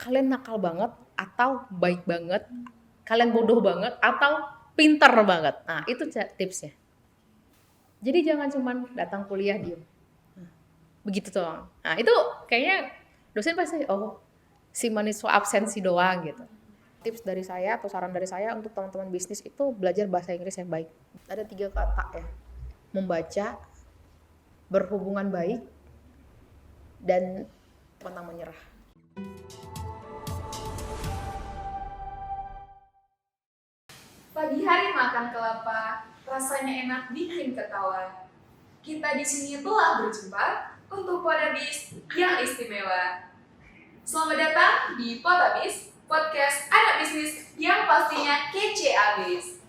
kalian nakal banget atau baik banget, kalian bodoh banget atau pinter banget. Nah, itu tipsnya. Jadi jangan cuman datang kuliah diem. Begitu doang. Nah, itu kayaknya dosen pasti, oh, si mahasiswa absensi doang gitu. Tips dari saya atau saran dari saya untuk teman-teman bisnis itu belajar bahasa Inggris yang baik. Ada 3 kata ya. Membaca, berhubungan baik, dan pantang menyerah. Pagi hari makan kelapa, rasanya enak bikin ketawa. Kita di sini telah berjumpa untuk Podabis yang istimewa. Selamat datang di Podabis, podcast anak bisnis yang pastinya kece abis.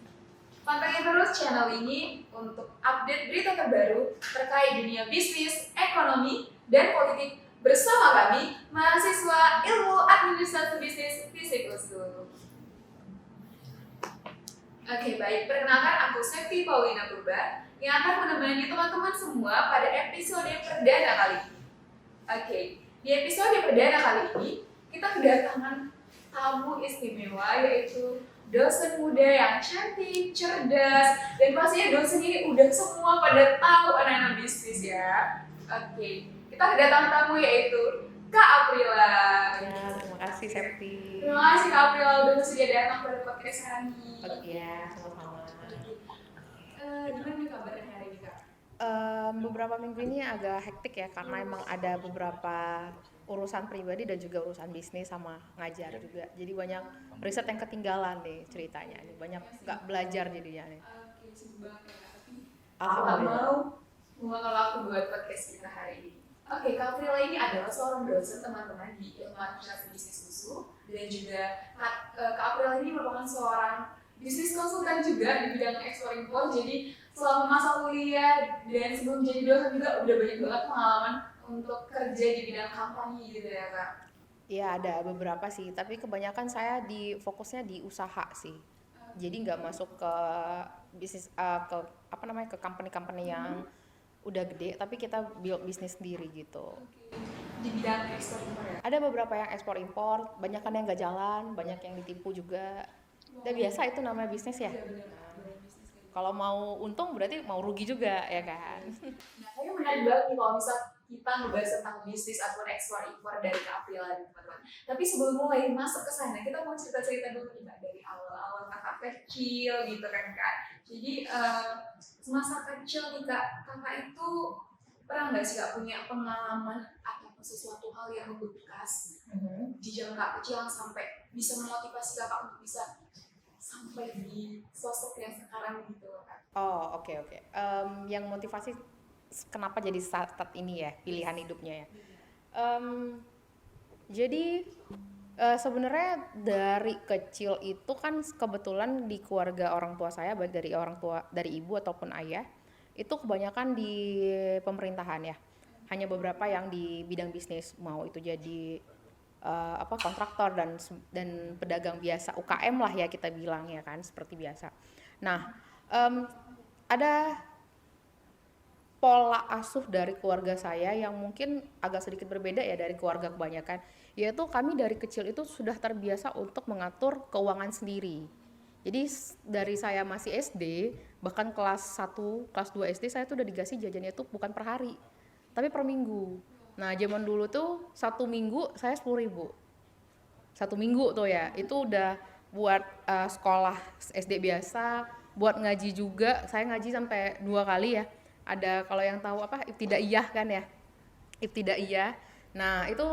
Pantengin terus channel ini untuk update berita terbaru terkait dunia bisnis, ekonomi, dan politik bersama kami, mahasiswa Ilmu Administrasi Bisnis Fisik USU. Oke, baik. Perkenalkan, aku Septi Paulina Purba yang akan menemani teman-teman semua pada episode perdana kali ini. Oke, di episode perdana kali ini, kita kedatangan tamu istimewa, yaitu dosen muda yang cantik, cerdas, dan pastinya dosen ini udah semua pada tahu anak-anak bisnis ya. Oke, kita kedatangan tamu yaitu Kak Aprila. Ya, terima kasih Septi. Terima kasih Kak Aprila udah bersedia datang pada podcast hari ini. Ya, sama-sama. Gimana nih kabarnya hari ini Kak? Beberapa minggu ini agak hektik ya karena emang ada beberapa urusan pribadi dan juga urusan bisnis sama ngajar juga. Jadi banyak riset yang ketinggalan nih ceritanya. Nih banyak nggak belajar jadinya nih. Oke, sibuk banget ya Kak. Tapi Alhamdulillah. mau kalau aku buat podcast kita hari ini. Oke, Kak Frila ini adalah seorang dosen teman-teman di Ilmu Administrasi Bisnis USU dan juga Kak Frila ini merupakan seorang bisnis konsultan juga di bidang ekspor impor. Jadi selama masa kuliah dan sebelum jadi dosen juga udah banyak banget pengalaman untuk kerja di bidang kampanye gitu ya Kak. Iya ada beberapa sih, tapi kebanyakan saya fokusnya di usaha sih. Jadi nggak masuk ke bisnis ke apa namanya ke company-company yang udah gede, tapi kita build bisnis sendiri gitu. Di bidang ekspor impor ya. Ada beberapa yang ekspor impor, banyak kan yang nggak jalan, banyak yang ditipu juga. Udah biasa itu namanya bisnis ya. Iya benar. Bisnis kayak gitu. Kalau mau untung berarti mau rugi juga ya kan. Nah, kayaknya menarik banget nih kalau misal kita ngebahas tentang bisnis ataupun ekspor impor dari Kak Aprila nih teman-teman. Tapi sebelum mulai masuk ke sana, kita mau cerita-cerita dulu nih Kak dari awal-awal kakak kecil gitu kan Kak. Jadi semasa kecil nih Kak, kakak itu pernah nggak sih Kak punya pengalaman atau sesuatu hal yang membekas di zaman Kak kecil yang sampai bisa memotivasi kakak untuk bisa sampai di sosok yang sekarang gitu loh Kak. Oh oke. Yang motivasi kenapa jadi saat ini ya pilihan hidupnya ya. Jadi sebenarnya dari kecil itu kan kebetulan di keluarga orang tua saya baik dari orang tua dari ibu ataupun ayah itu kebanyakan di pemerintahan ya. Hanya beberapa yang di bidang bisnis, mau itu jadi kontraktor dan pedagang biasa UKM lah ya kita bilang ya kan seperti biasa. Nah ada pola asuh dari keluarga saya yang mungkin agak sedikit berbeda ya dari keluarga kebanyakan, yaitu kami dari kecil itu sudah terbiasa untuk mengatur keuangan sendiri. Jadi dari saya masih SD, bahkan kelas 1, kelas 2 SD saya tuh udah dikasih jajannya itu bukan per hari, tapi per minggu. Nah zaman dulu tuh 1 minggu saya 10.000. 1 minggu tuh ya, itu udah buat sekolah SD biasa, buat ngaji juga. Saya ngaji sampai 2 kali ya. Ada kalau yang tahu apa ibtidaiyah kan ya, ibtidaiyah. Nah itu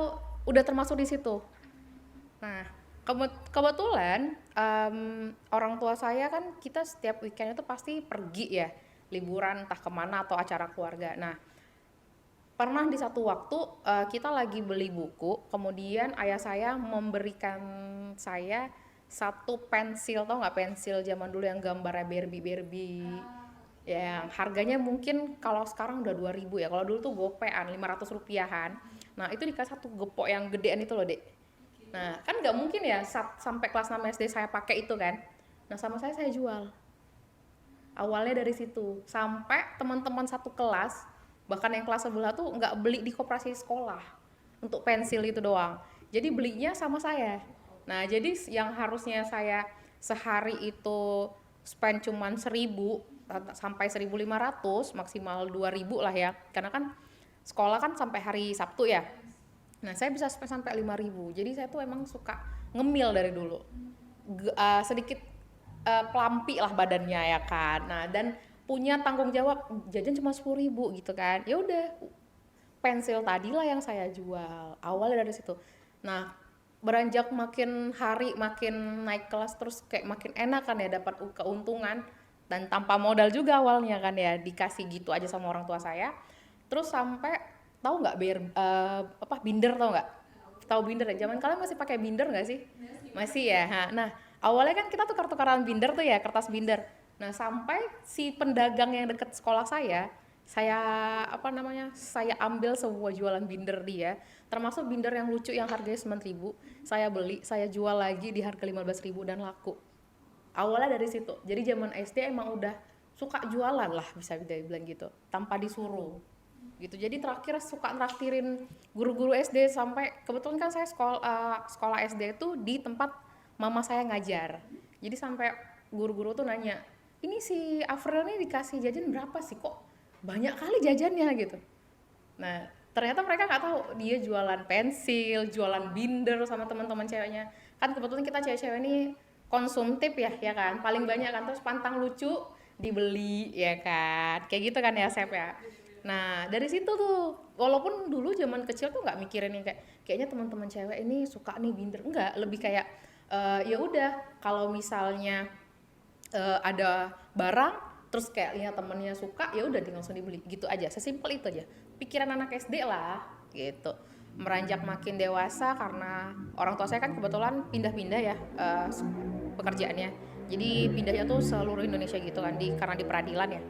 udah termasuk di situ. Nah kebetulan orang tua saya kan kita setiap weekend itu pasti pergi ya liburan entah kemana atau acara keluarga. Nah pernah di satu waktu kita lagi beli buku, kemudian ayah saya memberikan saya satu pensil, tau nggak pensil zaman dulu yang gambarnya Barbie yang harganya mungkin kalau sekarang udah 2.000 ya, kalau dulu tuh gopean 500 rupiahan. Nah itu dikasih satu gepok yang gedean itu loh dek. Nah kan nggak mungkin ya sampai kelas 6 SD saya pakai itu kan. Nah sama saya jual. Awalnya dari situ sampai teman-teman satu kelas, bahkan yang kelas sebelah tuh nggak beli di koperasi sekolah untuk pensil itu doang. jadi belinya sama saya. Nah jadi yang harusnya saya sehari itu spend cuman 1.000 sampai 1.500, maksimal 2.000 lah ya, karena kan sekolah kan sampai hari Sabtu ya. Nah saya bisa spend sampai 5.000. Jadi saya tuh emang suka ngemil dari dulu. Sedikit pelampi lah badannya ya kan. Nah dan punya tanggung jawab, jajan cuma 10.000 gitu kan. Ya udah, pensil tadi lah yang saya jual. Awalnya dari situ. Nah beranjak makin hari makin naik kelas, terus kayak makin enak kan ya, dapat keuntungan dan tanpa modal juga awalnya kan ya, dikasih gitu aja sama orang tua saya. Terus sampai, tahu nggak apa binder, tahu nggak? Tahu binder ya? Zaman kalian masih pakai binder nggak sih? Masih ya. Nah awalnya kan kita tuh tukaran binder tuh ya, kertas binder. Nah sampai si pedagang yang deket sekolah saya apa namanya, saya ambil semua jualan binder dia, termasuk binder yang lucu yang harganya 9.000, saya beli, saya jual lagi di harga 15.000 dan laku. Awalnya dari situ. Jadi zaman SD emang udah suka jualan lah, bisa dibilang gitu, tanpa disuruh gitu. Jadi terakhir suka traktirin guru-guru SD, sampai kebetulan kan saya sekolah SD itu di tempat mama saya ngajar. Jadi sampai guru-guru tuh nanya, ini si Avril nih dikasih jajan berapa sih, kok banyak kali jajannya gitu. Nah ternyata mereka nggak tahu dia jualan pensil, jualan binder sama teman-teman ceweknya. Kan kebetulan kita cewek-cewek ini konsumtif ya kan, paling banyak kan. Terus pantang lucu dibeli ya kan, kayak gitu kan ya Sep ya. Nah dari situ tuh, walaupun dulu zaman kecil tuh nggak mikirin yang kayaknya teman-teman cewek ini suka nih binder, enggak, lebih kayak ya udah kalau misalnya ada barang terus kayak lihat temennya suka, ya udah langsung dibeli gitu aja, sesimpel itu aja pikiran anak SD lah gitu. Meranjak makin dewasa, karena orang tua saya kan kebetulan pindah-pindah ya pekerjaannya, jadi pindahnya tuh seluruh Indonesia gitu kan, karena di peradilan ya.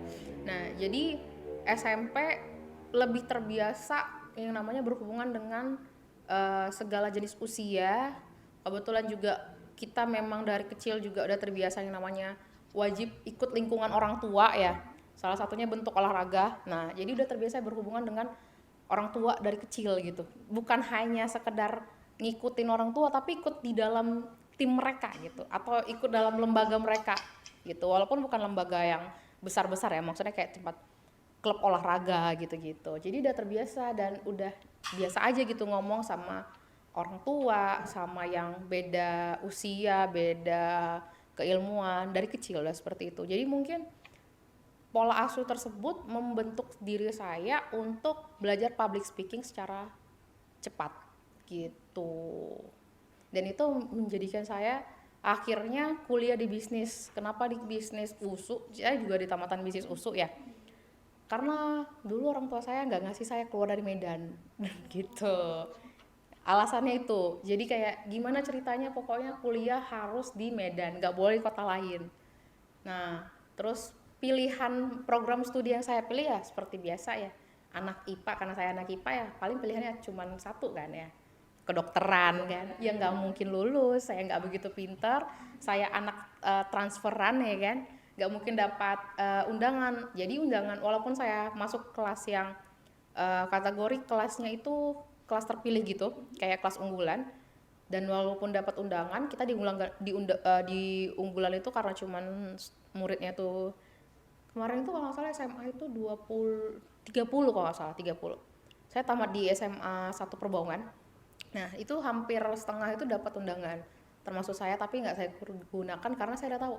Nah jadi SMP lebih terbiasa yang namanya berhubungan dengan segala jenis usia. Kebetulan juga kita memang dari kecil juga udah terbiasa yang namanya wajib ikut lingkungan orang tua ya, salah satunya bentuk olahraga. Nah jadi udah terbiasa berhubungan dengan orang tua dari kecil gitu, bukan hanya sekedar ngikutin orang tua, tapi ikut di dalam tim mereka gitu, atau ikut dalam lembaga mereka gitu, walaupun bukan lembaga yang besar-besar ya, maksudnya kayak tempat klub olahraga gitu-gitu. Jadi udah terbiasa dan udah biasa aja gitu ngomong sama orang tua, sama yang beda usia, beda keilmuan, dari kecil udah seperti itu. Jadi mungkin pola asuh tersebut membentuk diri saya untuk belajar public speaking secara cepat gitu. Dan itu menjadikan saya akhirnya kuliah di bisnis. Kenapa di bisnis USU? Saya juga di tamatan bisnis USU ya. Karena dulu orang tua saya nggak ngasih saya keluar dari Medan gitu. Alasannya itu, jadi kayak gimana ceritanya, pokoknya kuliah harus di Medan, nggak boleh di kota lain. Nah terus pilihan program studi yang saya pilih ya seperti biasa ya, anak IPA, karena saya anak IPA ya paling pilihannya cuma satu kan ya, kedokteran kan ya, nggak mungkin lulus, saya nggak begitu pintar, saya anak transferan ya kan, nggak mungkin dapat undangan. Jadi undangan, walaupun saya masuk kelas yang kategori kelasnya itu kelas terpilih gitu, kayak kelas unggulan, dan walaupun dapat undangan, kita di unggulan itu karena cuman muridnya tuh kemarin itu kalau nggak salah SMA itu 30 kalau nggak salah 30. Saya tamat di SMA 1 Perbaungan. Nah itu hampir setengah itu dapat undangan, termasuk saya, tapi nggak saya gunakan karena saya udah tahu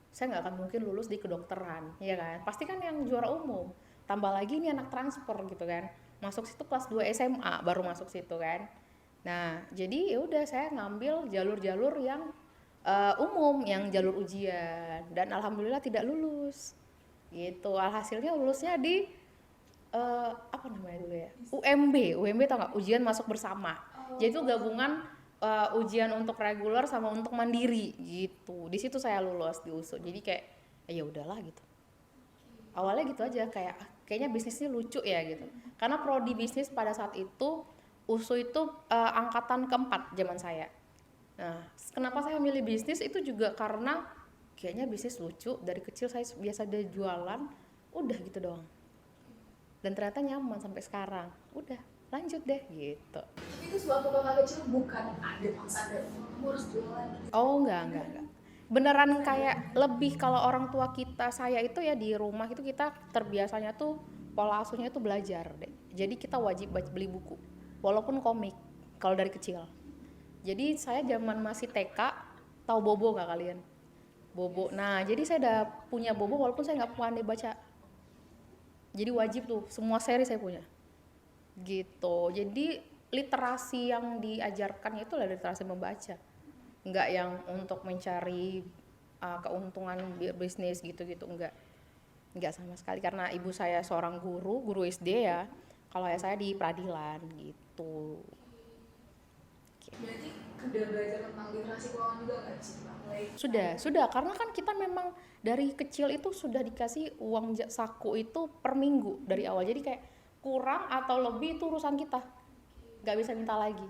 saya nggak akan mungkin lulus di kedokteran, ya kan? Pasti kan yang juara umum. Tambah lagi ini anak transfer gitu kan. Masuk situ kelas 2 SMA baru masuk situ kan. Nah, jadi ya udah saya ngambil jalur-jalur yang umum, yang jalur ujian, dan alhamdulillah tidak lulus. Gitu. Alhasilnya lulusnya di apa namanya dulu ya? UMB tau nggak? Ujian masuk bersama. Jadi itu gabungan ujian untuk reguler sama untuk mandiri gitu. Di situ saya lulus di USU. Jadi kayak ya udahlah gitu. Awalnya gitu aja, kayaknya bisnisnya lucu ya gitu. Karena prodi bisnis pada saat itu USU itu angkatan keempat zaman saya. Nah, kenapa saya milih bisnis itu juga karena kayaknya bisnis lucu. Dari kecil saya biasa ada jualan, udah gitu doang. Dan ternyata nyaman sampai sekarang. Udah. lanjut deh gitu. Tapi itu suatu kakak kecil bukan ada maksa ada kamu harus jualan. Oh enggak. Beneran kayak lebih kalau orang tua kita, saya itu ya di rumah itu kita terbiasanya tuh pola asuhnya itu belajar deh. Jadi kita wajib beli buku, walaupun komik kalau dari kecil. Jadi saya zaman masih TK, tahu Bobo nggak kalian? Bobo. Nah jadi saya udah punya Bobo walaupun saya nggak pandai baca. Jadi wajib tuh semua seri saya punya. Gitu. Jadi literasi yang diajarkan itu adalah literasi membaca, nggak yang untuk mencari keuntungan bisnis gitu-gitu, nggak sama sekali, karena ibu saya seorang guru SD ya, kalau ya saya di peradilan gitu. Berarti udah belajar tentang literasi keuangan juga nggak sih Mbak? Sudah karena kan kita memang dari kecil itu sudah dikasih uang saku itu per minggu dari awal, jadi kayak kurang atau lebih itu urusan kita, nggak bisa minta lagi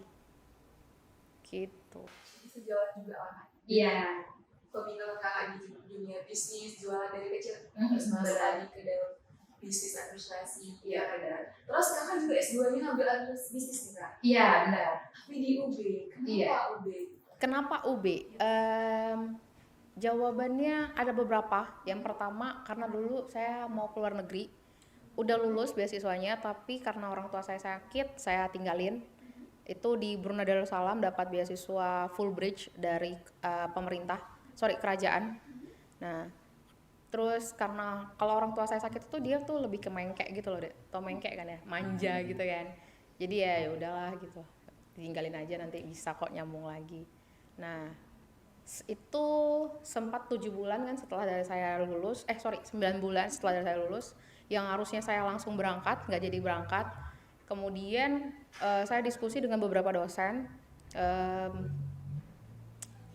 gitu. Sejalan juga lah. Iya. Peminat kakak di dunia bisnis, jualan dari kecil, terus masuk lagi ke dalam bisnis administrasi. Iya benar. Terus kakak juga S2-nya ngambil administrasi bisnis nih kak? Iya benar. Tapi di UB. Kenapa Iya. UB? Kenapa UB? Jawabannya ada beberapa. Yang pertama karena dulu saya mau keluar negeri, udah lulus beasiswanya, tapi karena orang tua saya sakit, saya tinggalin. Itu di Brunei Darussalam dapat beasiswa full bridge dari kerajaan. Nah, terus karena kalau orang tua saya sakit itu dia tuh lebih ke mengkek gitu loh, Dek. Tau mengkek kan ya, manja gitu kan. Jadi ya udahlah gitu, tinggalin aja, nanti bisa kok nyambung lagi. Nah, itu sempat 7 bulan kan setelah dari saya lulus, 9 bulan setelah dari saya lulus, yang harusnya saya langsung berangkat, nggak jadi berangkat. Kemudian saya diskusi dengan beberapa dosen,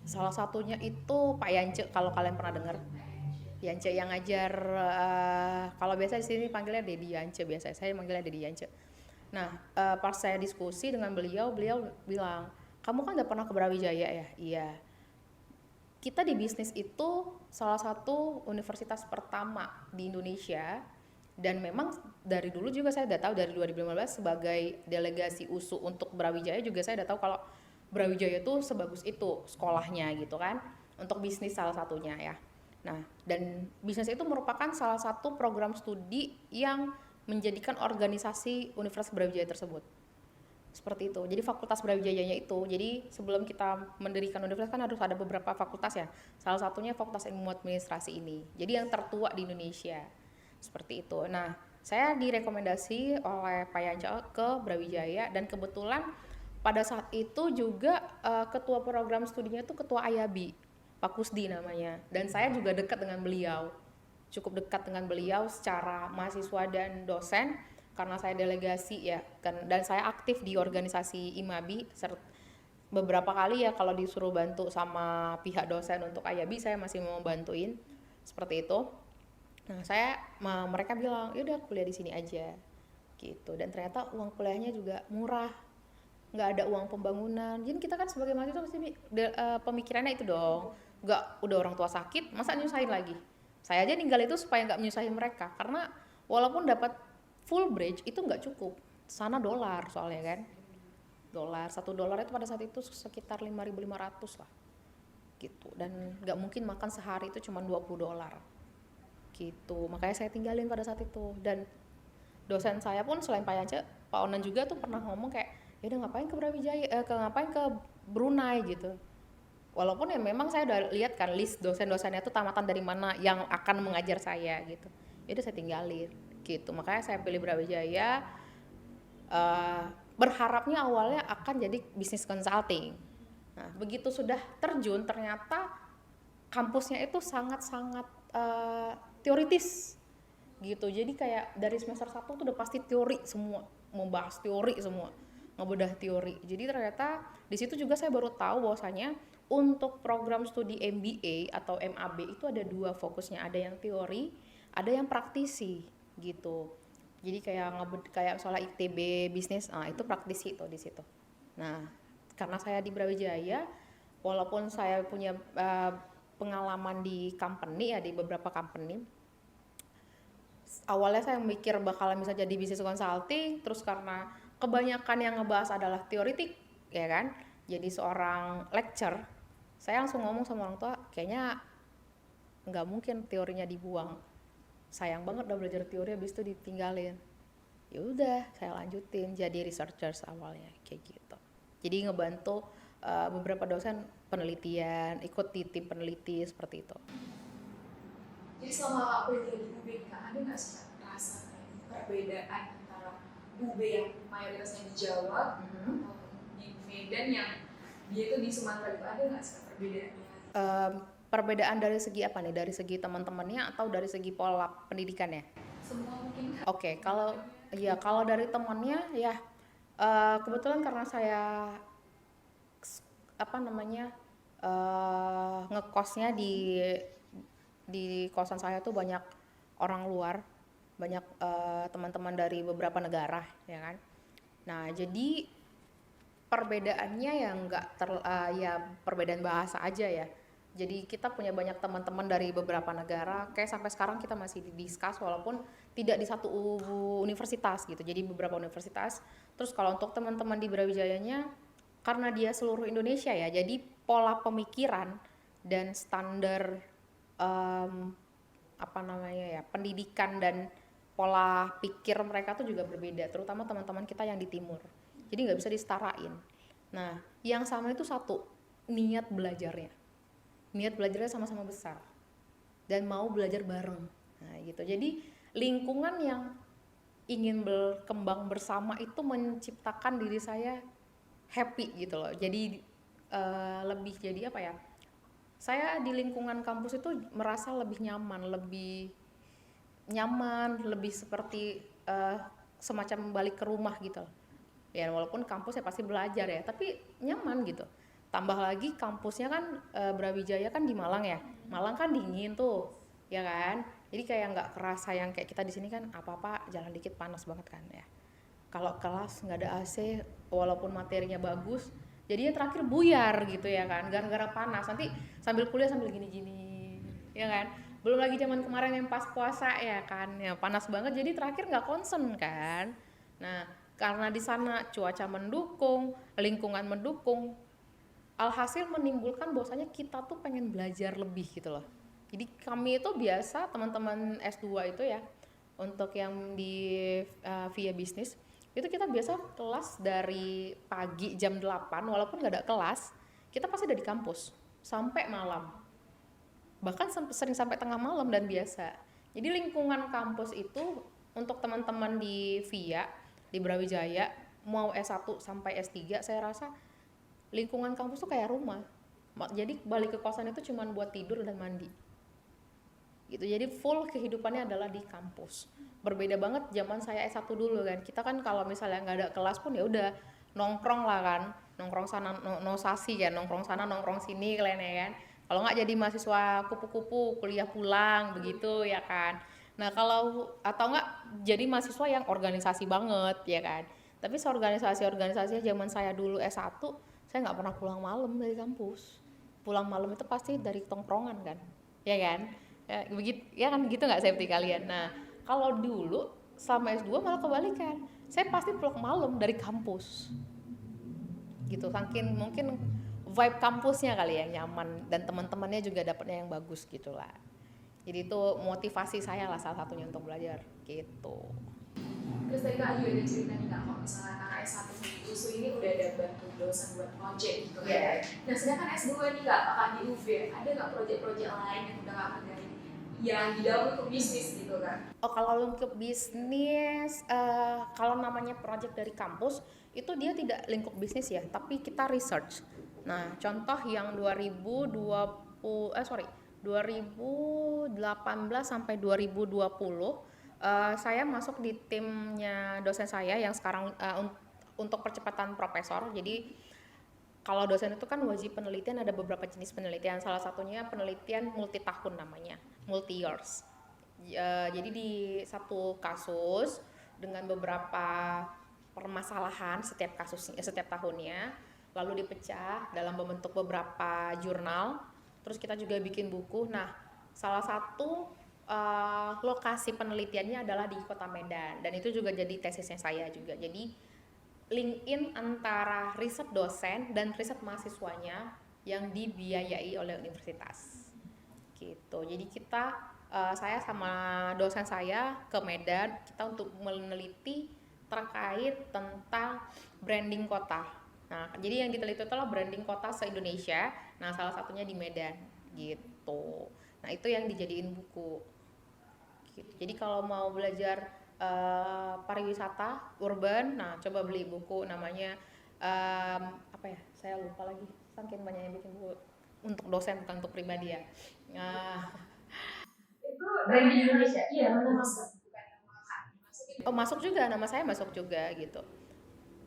salah satunya itu Pak Yance, kalau kalian pernah dengar. Yance yang ngajar, kalau biasa di sini panggilnya Dedi Yance, biasa saya manggilnya Dedi Yance. Nah, pas saya diskusi dengan beliau bilang, kamu kan udah pernah ke Brawijaya ya? Iya. Kita di bisnis itu salah satu universitas pertama di Indonesia, dan memang dari dulu juga saya udah tahu, dari 2015 sebagai delegasi USU untuk Brawijaya juga saya udah tahu kalau Brawijaya itu sebagus itu sekolahnya gitu kan, untuk bisnis salah satunya ya. Nah, dan bisnis itu merupakan salah satu program studi yang menjadikan organisasi Universitas Brawijaya tersebut. Seperti itu. Jadi fakultas Brawijayanya itu, jadi sebelum kita mendirikan universitas kan harus ada beberapa fakultas ya. Salah satunya Fakultas Ilmu Administrasi ini. Jadi yang tertua di Indonesia. Seperti itu. Nah, saya direkomendasi oleh Pak Yanca ke Brawijaya, dan kebetulan pada saat itu juga ketua program studinya itu ketua IABI, Pak Kusdi namanya. Dan saya juga dekat dengan beliau. Cukup dekat dengan beliau secara mahasiswa dan dosen, karena saya delegasi ya kan, dan saya aktif di organisasi IMABI. Beberapa kali ya kalau disuruh bantu sama pihak dosen untuk IABI, saya masih mau bantuin seperti itu. Nah, mereka bilang, "Yaudah kuliah di sini aja." Gitu. Dan ternyata uang kuliahnya juga murah. Nggak ada uang pembangunan. Jadi kita kan sebagai mahasiswa pasti pemikirannya itu dong. Nggak, udah orang tua sakit, masa nyusahin lagi? Saya aja ninggal itu supaya nggak menyusahin mereka, karena walaupun dapat full bridge itu nggak cukup. Sana dolar soalnya kan. $1 itu pada saat itu sekitar 5.500 lah. Gitu. Dan nggak mungkin makan sehari itu cuma $20. Gitu. Makanya saya tinggalin pada saat itu. Dan dosen saya pun selain Pak Yance, Pak Onan juga tuh pernah ngomong kayak, ya udah ngapain ke Brawijaya, ngapain ke Brunei gitu. Walaupun ya memang saya udah lihat kan list dosen-dosennya tuh tamatan dari mana yang akan mengajar saya gitu. Ya udah saya tinggalin gitu. Makanya saya pilih Brawijaya, berharapnya awalnya akan jadi bisnis consulting. Nah, begitu sudah terjun ternyata kampusnya itu sangat-sangat teoritis gitu. Jadi kayak dari semester 1 tuh udah pasti teori semua, membahas teori semua, ngebedah teori. Jadi ternyata di situ juga saya baru tahu bahwasanya untuk program studi MBA atau MAB itu ada 2 fokusnya, ada yang teori, ada yang praktisi gitu. Jadi kayak soal ITB bisnis, itu praktisi tuh di situ. Nah, karena saya di Brawijaya, walaupun saya punya pengalaman di company ya, di beberapa company, awalnya saya mikir bakalan bisa jadi bisnis consulting, terus karena kebanyakan yang ngebahas adalah teoritik, ya kan? Jadi seorang lecture, saya langsung ngomong sama orang tua, kayaknya nggak mungkin teorinya dibuang. Sayang banget udah belajar teori habis itu ditinggalin. Ya udah, saya lanjutin jadi researchers awalnya kayak gitu. Jadi ngebantu beberapa dosen penelitian, ikut di tim peneliti seperti itu. Jadi selama Kak kuliah di UB Kak, ada nggak sih Kak rasa perbedaan antara UB yang mayoritasnya di Jawa atau di Medan yang dia itu di Sumatera itu, ada nggak sih perbedaannya? Perbedaan dari segi apa nih? Dari segi teman-temannya atau dari segi pola pendidikannya? Semua mungkin Kak. Oke, kalau dari temannya ya kebetulan karena saya ngekosnya di kosan saya tuh banyak orang luar, banyak teman-teman dari beberapa negara, ya kan. Nah, jadi perbedaannya yang nggak ya perbedaan bahasa aja ya. Jadi kita punya banyak teman-teman dari beberapa negara, kayak sampai sekarang kita masih discuss walaupun tidak di satu universitas gitu. Jadi beberapa universitas. Terus kalau untuk teman-teman di Brawijayanya, karena dia seluruh Indonesia ya, jadi pola pemikiran dan standar pendidikan dan pola pikir mereka tuh juga berbeda, terutama teman-teman kita yang di timur. Jadi nggak bisa disetarain. Nah, yang sama itu satu, niat belajarnya sama-sama besar dan mau belajar bareng. Nah, gitu. Jadi lingkungan yang ingin berkembang bersama itu menciptakan diri saya happy gitu loh. Jadi lebih jadi apa ya? Saya di lingkungan kampus itu merasa lebih nyaman, lebih seperti semacam balik ke rumah gitu. Ya walaupun kampusnya pasti belajar ya, tapi nyaman gitu. Tambah lagi kampusnya kan Brawijaya kan di Malang ya. Malang kan dingin tuh, ya kan? Jadi kayak nggak kerasa yang kayak kita di sini kan apa-apa jalan dikit panas banget kan ya. Kalau kelas nggak ada AC, walaupun materinya bagus, jadinya terakhir buyar gitu ya kan, gara-gara panas. Nanti sambil kuliah sambil gini-gini, ya kan? Belum lagi zaman kemarin yang pas puasa ya kan, ya panas banget. Jadi terakhir nggak konsen kan. Nah, karena di sana cuaca mendukung, lingkungan mendukung, alhasil menimbulkan bahwasanya kita tuh pengen belajar lebih gitu loh. Jadi kami itu biasa teman-teman S2 itu ya, untuk yang di via bisnis itu kita biasa kelas dari pagi jam 8 walaupun gak ada kelas, kita pasti ada di kampus sampai malam, bahkan sering sampai tengah malam dan biasa. Jadi lingkungan kampus itu untuk teman-teman di via di Brawijaya mau S1 sampai S3, saya rasa lingkungan kampus tuh kayak rumah. Jadi balik ke kosan itu cuma buat tidur dan mandi gitu. Jadi full kehidupannya adalah di kampus. Berbeda banget zaman saya S1 dulu kan. Kita kan kalau misalnya nggak ada kelas pun ya udah nongkrong lah kan, nongkrong sana nosasi kan, nongkrong sana nongkrong sini kalian ya kan. Kalau nggak jadi mahasiswa kupu-kupu kuliah pulang begitu ya kan. Nah kalau atau nggak jadi mahasiswa yang organisasi banget ya kan. Tapi organisasi zaman saya dulu S1, saya nggak pernah pulang malam dari kampus. Pulang malam itu pasti dari tongkrongan kan, ya kan? Ya begitu, ya kan gitu nggak safety kalian. Nah kalau dulu sama S2 malah kebalikan, saya pasti pulang malam dari kampus gitu, saking mungkin vibe kampusnya kali ya nyaman dan teman-temannya juga dapatnya yang bagus gitulah. Jadi itu motivasi saya lah salah satunya untuk belajar gitu. Terus tadi Kak juga ada cerita nih Kak, kalau misalnya Kakak S1 di USU ini udah ada bantu dosen buat project gitu kan. Yeah. Nah sedangkan S2 nih Kak, Kakak di UB, ada nggak project-project lain yang udah Kakak dari yang di dalam untuk bisnis gitu kan? Oh kalau lingkup bisnis, kalau namanya project dari kampus itu dia tidak lingkup bisnis ya, tapi kita research. Nah contoh yang 2018 sampai 2020 saya masuk di timnya dosen saya yang sekarang untuk percepatan profesor. Jadi kalau dosen itu kan wajib penelitian, ada beberapa jenis penelitian. Salah satunya penelitian multi tahun namanya, multi years. Jadi di satu kasus dengan beberapa permasalahan setiap tahunnya, lalu dipecah dalam membentuk beberapa jurnal. Terus kita juga bikin buku. Nah, salah satu lokasi penelitiannya adalah di Kota Medan dan itu juga jadi tesisnya saya juga. Jadi link in antara riset dosen dan riset mahasiswanya yang dibiayai oleh universitas gitu. Jadi saya sama dosen saya ke Medan kita untuk meneliti terkait tentang branding kota. Nah, jadi yang diteliti itu adalah branding kota se-Indonesia. Nah, salah satunya di Medan gitu. Nah, itu yang dijadiin buku. Gitu. Jadi kalau mau belajar pariwisata urban, nah coba beli buku namanya apa ya? Saya lupa lagi. Saking banyak yang bikin buku untuk dosen bukan untuk pribadi ya. Nah, Itu brand di Indonesia. Iya, mana masuk? Bukan nama Kak. Masukin oh masuk juga, nama saya masuk juga gitu.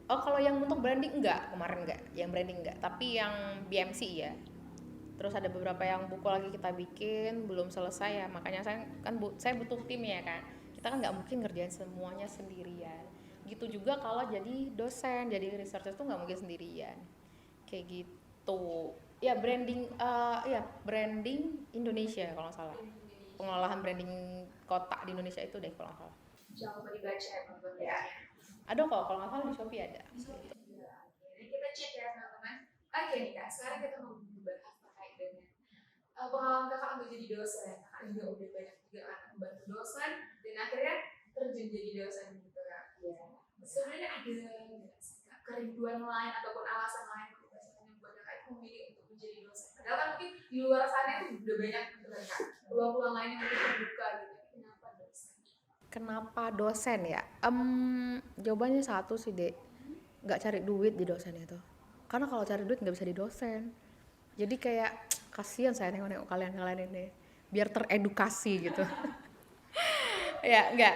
Oh kalau yang untuk branding enggak, kemarin enggak, yang branding enggak, tapi yang BMC ya. Terus ada beberapa yang buku lagi kita bikin belum selesai ya, makanya saya butuh tim ya kan. Kita kan nggak mungkin ngerjain semuanya sendirian. Gitu juga kalau jadi dosen, jadi researcher tuh nggak mungkin sendirian. Kayak gitu. Ya branding Indonesia kalau nggak salah. Pengolahan branding kota di Indonesia itu deh kalau nggak salah. jangan lupa dibaca ya teman-teman ya. Ada kok kalau nggak salah di Shopee ada. Jadi kita cek ya teman-teman. Oke nih Kak, sekarang kita mau membahas terkait dengan pengalaman kakak untuk jadi dosen. Kakak juga udah banyak juga anak membantu dosen dan akhirnya terjun jadi dosen gitu Kak. Ya. Sebenarnya ada nggak sih Kak kerinduan lain ataupun alasan lain yang membuat kakak itu memilih untuk menjadi dosen? Padahal kan mungkin di luar sana itu udah banyak gitu kan Kak, peluang-peluang lain yang mungkin terbuka gitu. Kenapa dosen? Kenapa dosen ya? Jawabannya satu sih, Dek. Nggak cari duit di dosen itu. Karena kalau cari duit nggak bisa di dosen. Jadi kayak kasihan saya nengok-nengok kalian ini. Biar teredukasi gitu. Ya, enggak.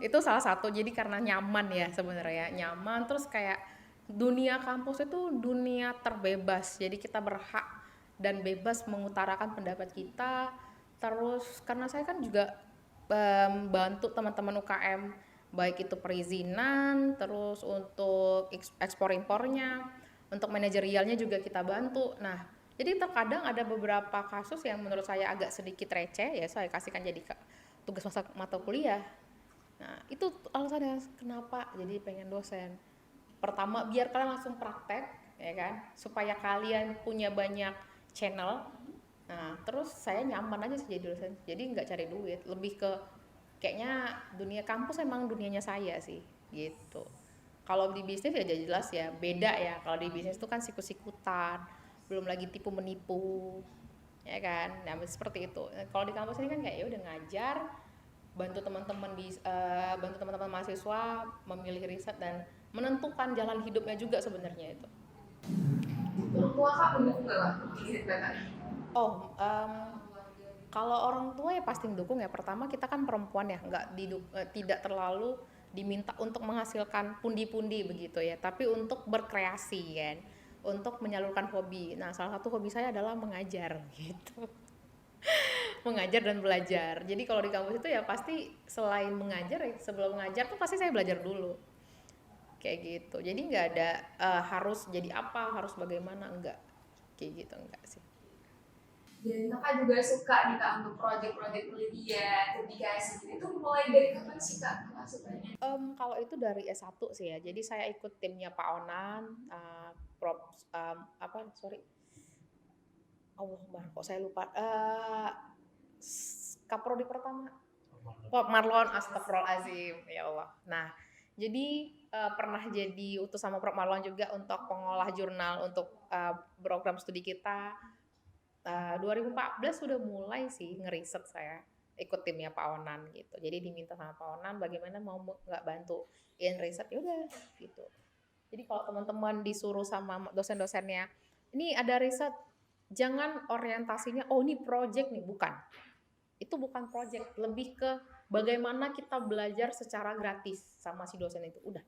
Itu salah satu. Jadi karena nyaman ya sebenarnya. Nyaman terus kayak dunia kampus itu dunia terbebas. Jadi kita berhak dan bebas mengutarakan pendapat kita. Terus karena saya kan juga bantu teman-teman UKM baik itu perizinan, terus untuk ekspor impornya, untuk manajerialnya juga kita bantu. Nah, jadi terkadang ada beberapa kasus yang menurut saya agak sedikit receh ya saya kasihkan jadi tugas mata kuliah. Nah, itu alasannya kenapa jadi pengen dosen. Pertama, biar kalian langsung praktek, ya kan, supaya kalian punya banyak channel. Nah, terus saya nyaman aja sih jadi dosen. Jadi nggak cari duit, lebih ke kayaknya dunia kampus emang dunianya saya sih, gitu. Kalau di bisnis ya jelas ya beda ya. Kalau di bisnis itu kan sikut-sikutan, belum lagi tipu menipu, ya kan. Nah seperti itu. Kalau di kampus ini kan kayak ya udah ngajar, bantu teman-teman mahasiswa memilih riset dan menentukan jalan hidupnya juga sebenarnya itu. Orang tua kak mendukung nggak Kak untuk kakak? Oh, kalau orang tua ya pasti mendukung ya. Pertama kita kan perempuan ya, tidak terlalu diminta untuk menghasilkan pundi-pundi begitu ya, tapi untuk berkreasi kan, untuk menyalurkan hobi. Nah, salah satu hobi saya adalah mengajar gitu. Mengajar dan belajar. Jadi kalau di kampus itu ya pasti selain mengajar ya, sebelum mengajar tuh pasti saya belajar dulu. Kayak gitu. Jadi nggak ada harus jadi apa, harus bagaimana, enggak. Kayak gitu enggak sih. Dan kakak juga suka nih kak untuk proyek-proyek penelitian, publikasi gitu. Itu mulai dari kapan sih kak kakak sukanya? Kalau itu dari S1 sih ya. Jadi saya ikut timnya Pak Onan, Prof Allah kok saya lupa. Kaprodi pertama Prof Marlon, astagfirullahalazim ya Allah. Nah, jadi pernah jadi utus sama Prof Marlon juga untuk pengolah jurnal untuk program studi kita. 2014 sudah mulai sih ngeriset saya ikut timnya Pak Onan gitu. Jadi diminta sama Pak Onan bagaimana mau nggak bantu in riset ya udah gitu. Jadi kalau teman-teman disuruh sama dosen-dosennya, ini ada riset, jangan orientasinya oh ini project nih, bukan. Itu bukan project, lebih ke bagaimana kita belajar secara gratis sama si dosen itu. Udah.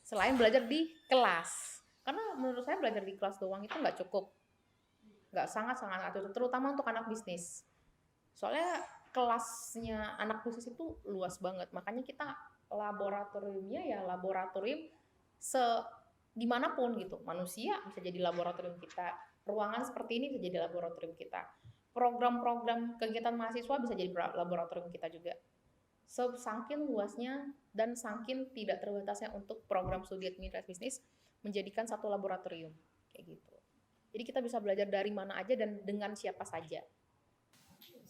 Selain belajar di kelas. Karena menurut saya belajar di kelas doang itu nggak cukup. Nggak sangat-sangat cukup, terutama untuk anak bisnis. Soalnya kelasnya anak bisnis itu luas banget. Makanya kita laboratoriumnya ya laboratorium dimanapun gitu. Manusia bisa jadi laboratorium kita. Ruangan seperti ini bisa jadi laboratorium kita. Program-program kegiatan mahasiswa bisa jadi laboratorium kita juga. Saking luasnya dan saking tidak terbatasnya untuk program studi administrasi bisnis menjadikan satu laboratorium kayak gitu. Jadi kita bisa belajar dari mana aja dan dengan siapa saja.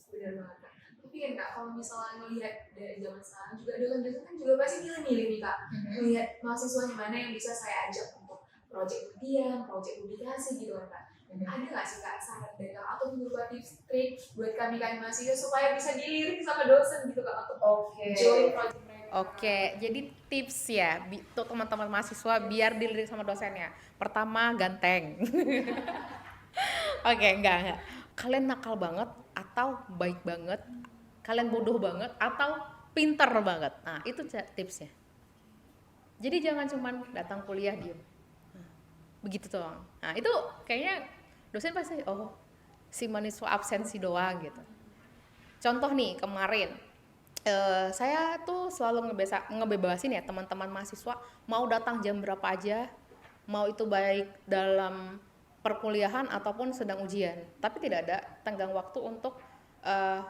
Benar banget Kak. Tapi kan Kak, kalau misalnya ngelihat dari zaman sekarang juga dosen-dosen kan juga pasti milih-milih nih Kak, melihat mahasiswa mana yang bisa saya ajak untuk proyek penelitian, proyek publikasi gitu kan Kak. Ada nggak sih Kak saran dari Kak atau berupa tips trik buat kami mahasiswa supaya bisa dilirik sama dosen gitu Kak untuk join proyek mereka? Oke, jadi tips ya untuk teman-teman mahasiswa biar dilirik sama dosennya. Pertama, ganteng. Oke, enggak. Kalian nakal banget atau baik banget, kalian bodoh banget atau pinter banget. Nah, itu tipsnya. Jadi jangan cuman datang kuliah diem. Begitu doang. Nah, itu kayaknya dosen pasti, oh, si mahasiswa absensi doang gitu. Contoh nih, kemarin saya tuh selalu ngebebasin ya teman-teman mahasiswa mau datang jam berapa aja, mau itu baik dalam perkuliahan ataupun sedang ujian, tapi tidak ada tenggang waktu untuk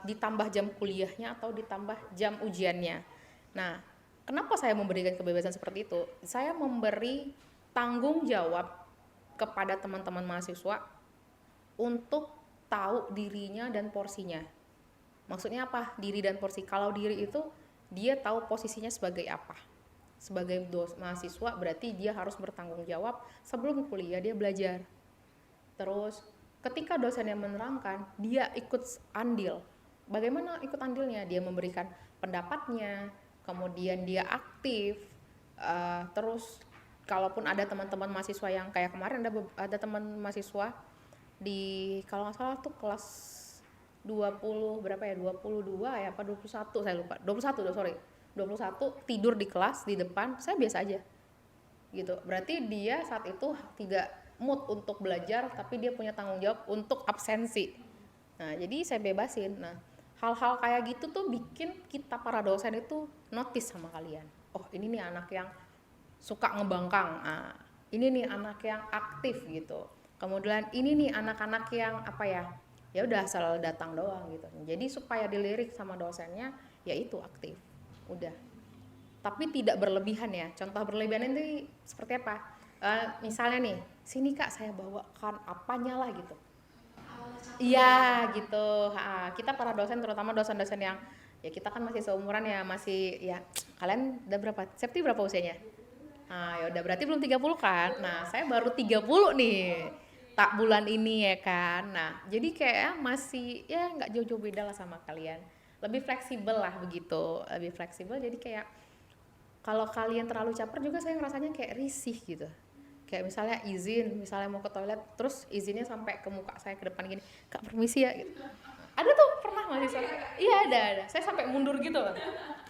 ditambah jam kuliahnya atau ditambah jam ujiannya. Nah, kenapa saya memberikan kebebasan seperti itu? Saya memberi tanggung jawab kepada teman-teman mahasiswa untuk tahu dirinya dan porsinya. Maksudnya apa? Diri dan porsi. Kalau diri itu dia tahu posisinya sebagai apa. Sebagai mahasiswa berarti dia harus bertanggung jawab sebelum kuliah dia belajar. Terus ketika dosennya menerangkan, dia ikut andil. Bagaimana ikut andilnya? Dia memberikan pendapatnya, kemudian dia aktif. Terus kalaupun ada teman-teman mahasiswa yang kayak kemarin ada teman mahasiswa di kalau nggak salah tuh kelas 20 berapa ya, 22 ya apa 21 saya lupa, 21 sorry 21 tidur di kelas di depan, saya biasa aja gitu. Berarti dia saat itu tidak mood untuk belajar tapi dia punya tanggung jawab untuk absensi. Nah, jadi saya bebasin. Nah, hal-hal kayak gitu tuh bikin kita para dosen itu notice sama kalian. Oh, ini nih anak yang suka ngebangkang. Nah, ini nih anak yang aktif gitu. Kemudian ini nih anak-anak yang apa ya udah asal datang doang gitu. Jadi supaya dilirik sama dosennya ya itu aktif. Udah. Tapi tidak berlebihan ya. Contoh berlebihan itu seperti apa? Misalnya nih, sini Kak saya bawakan apanya lah gitu. Iya gitu. Kita para dosen terutama dosen-dosen yang ya kita kan masih seumuran ya, masih ya kalian udah berapa? Septi berapa usianya? Nah, ya udah berarti belum 30 kan. Nah, saya baru 30 nih. Tak bulan ini ya kan. Nah, jadi kayak masih ya nggak jauh-jauh beda lah sama kalian. Lebih fleksibel lah begitu. Lebih fleksibel jadi kayak kalau kalian terlalu caper juga saya ngerasanya kayak risih gitu. Kayak misalnya izin, misalnya mau ke toilet terus izinnya sampai ke muka saya ke depan gini. Kak, permisi ya gitu. Ada tuh pernah mahasiswa. Iya, ada. Saya sampai mundur gitu loh.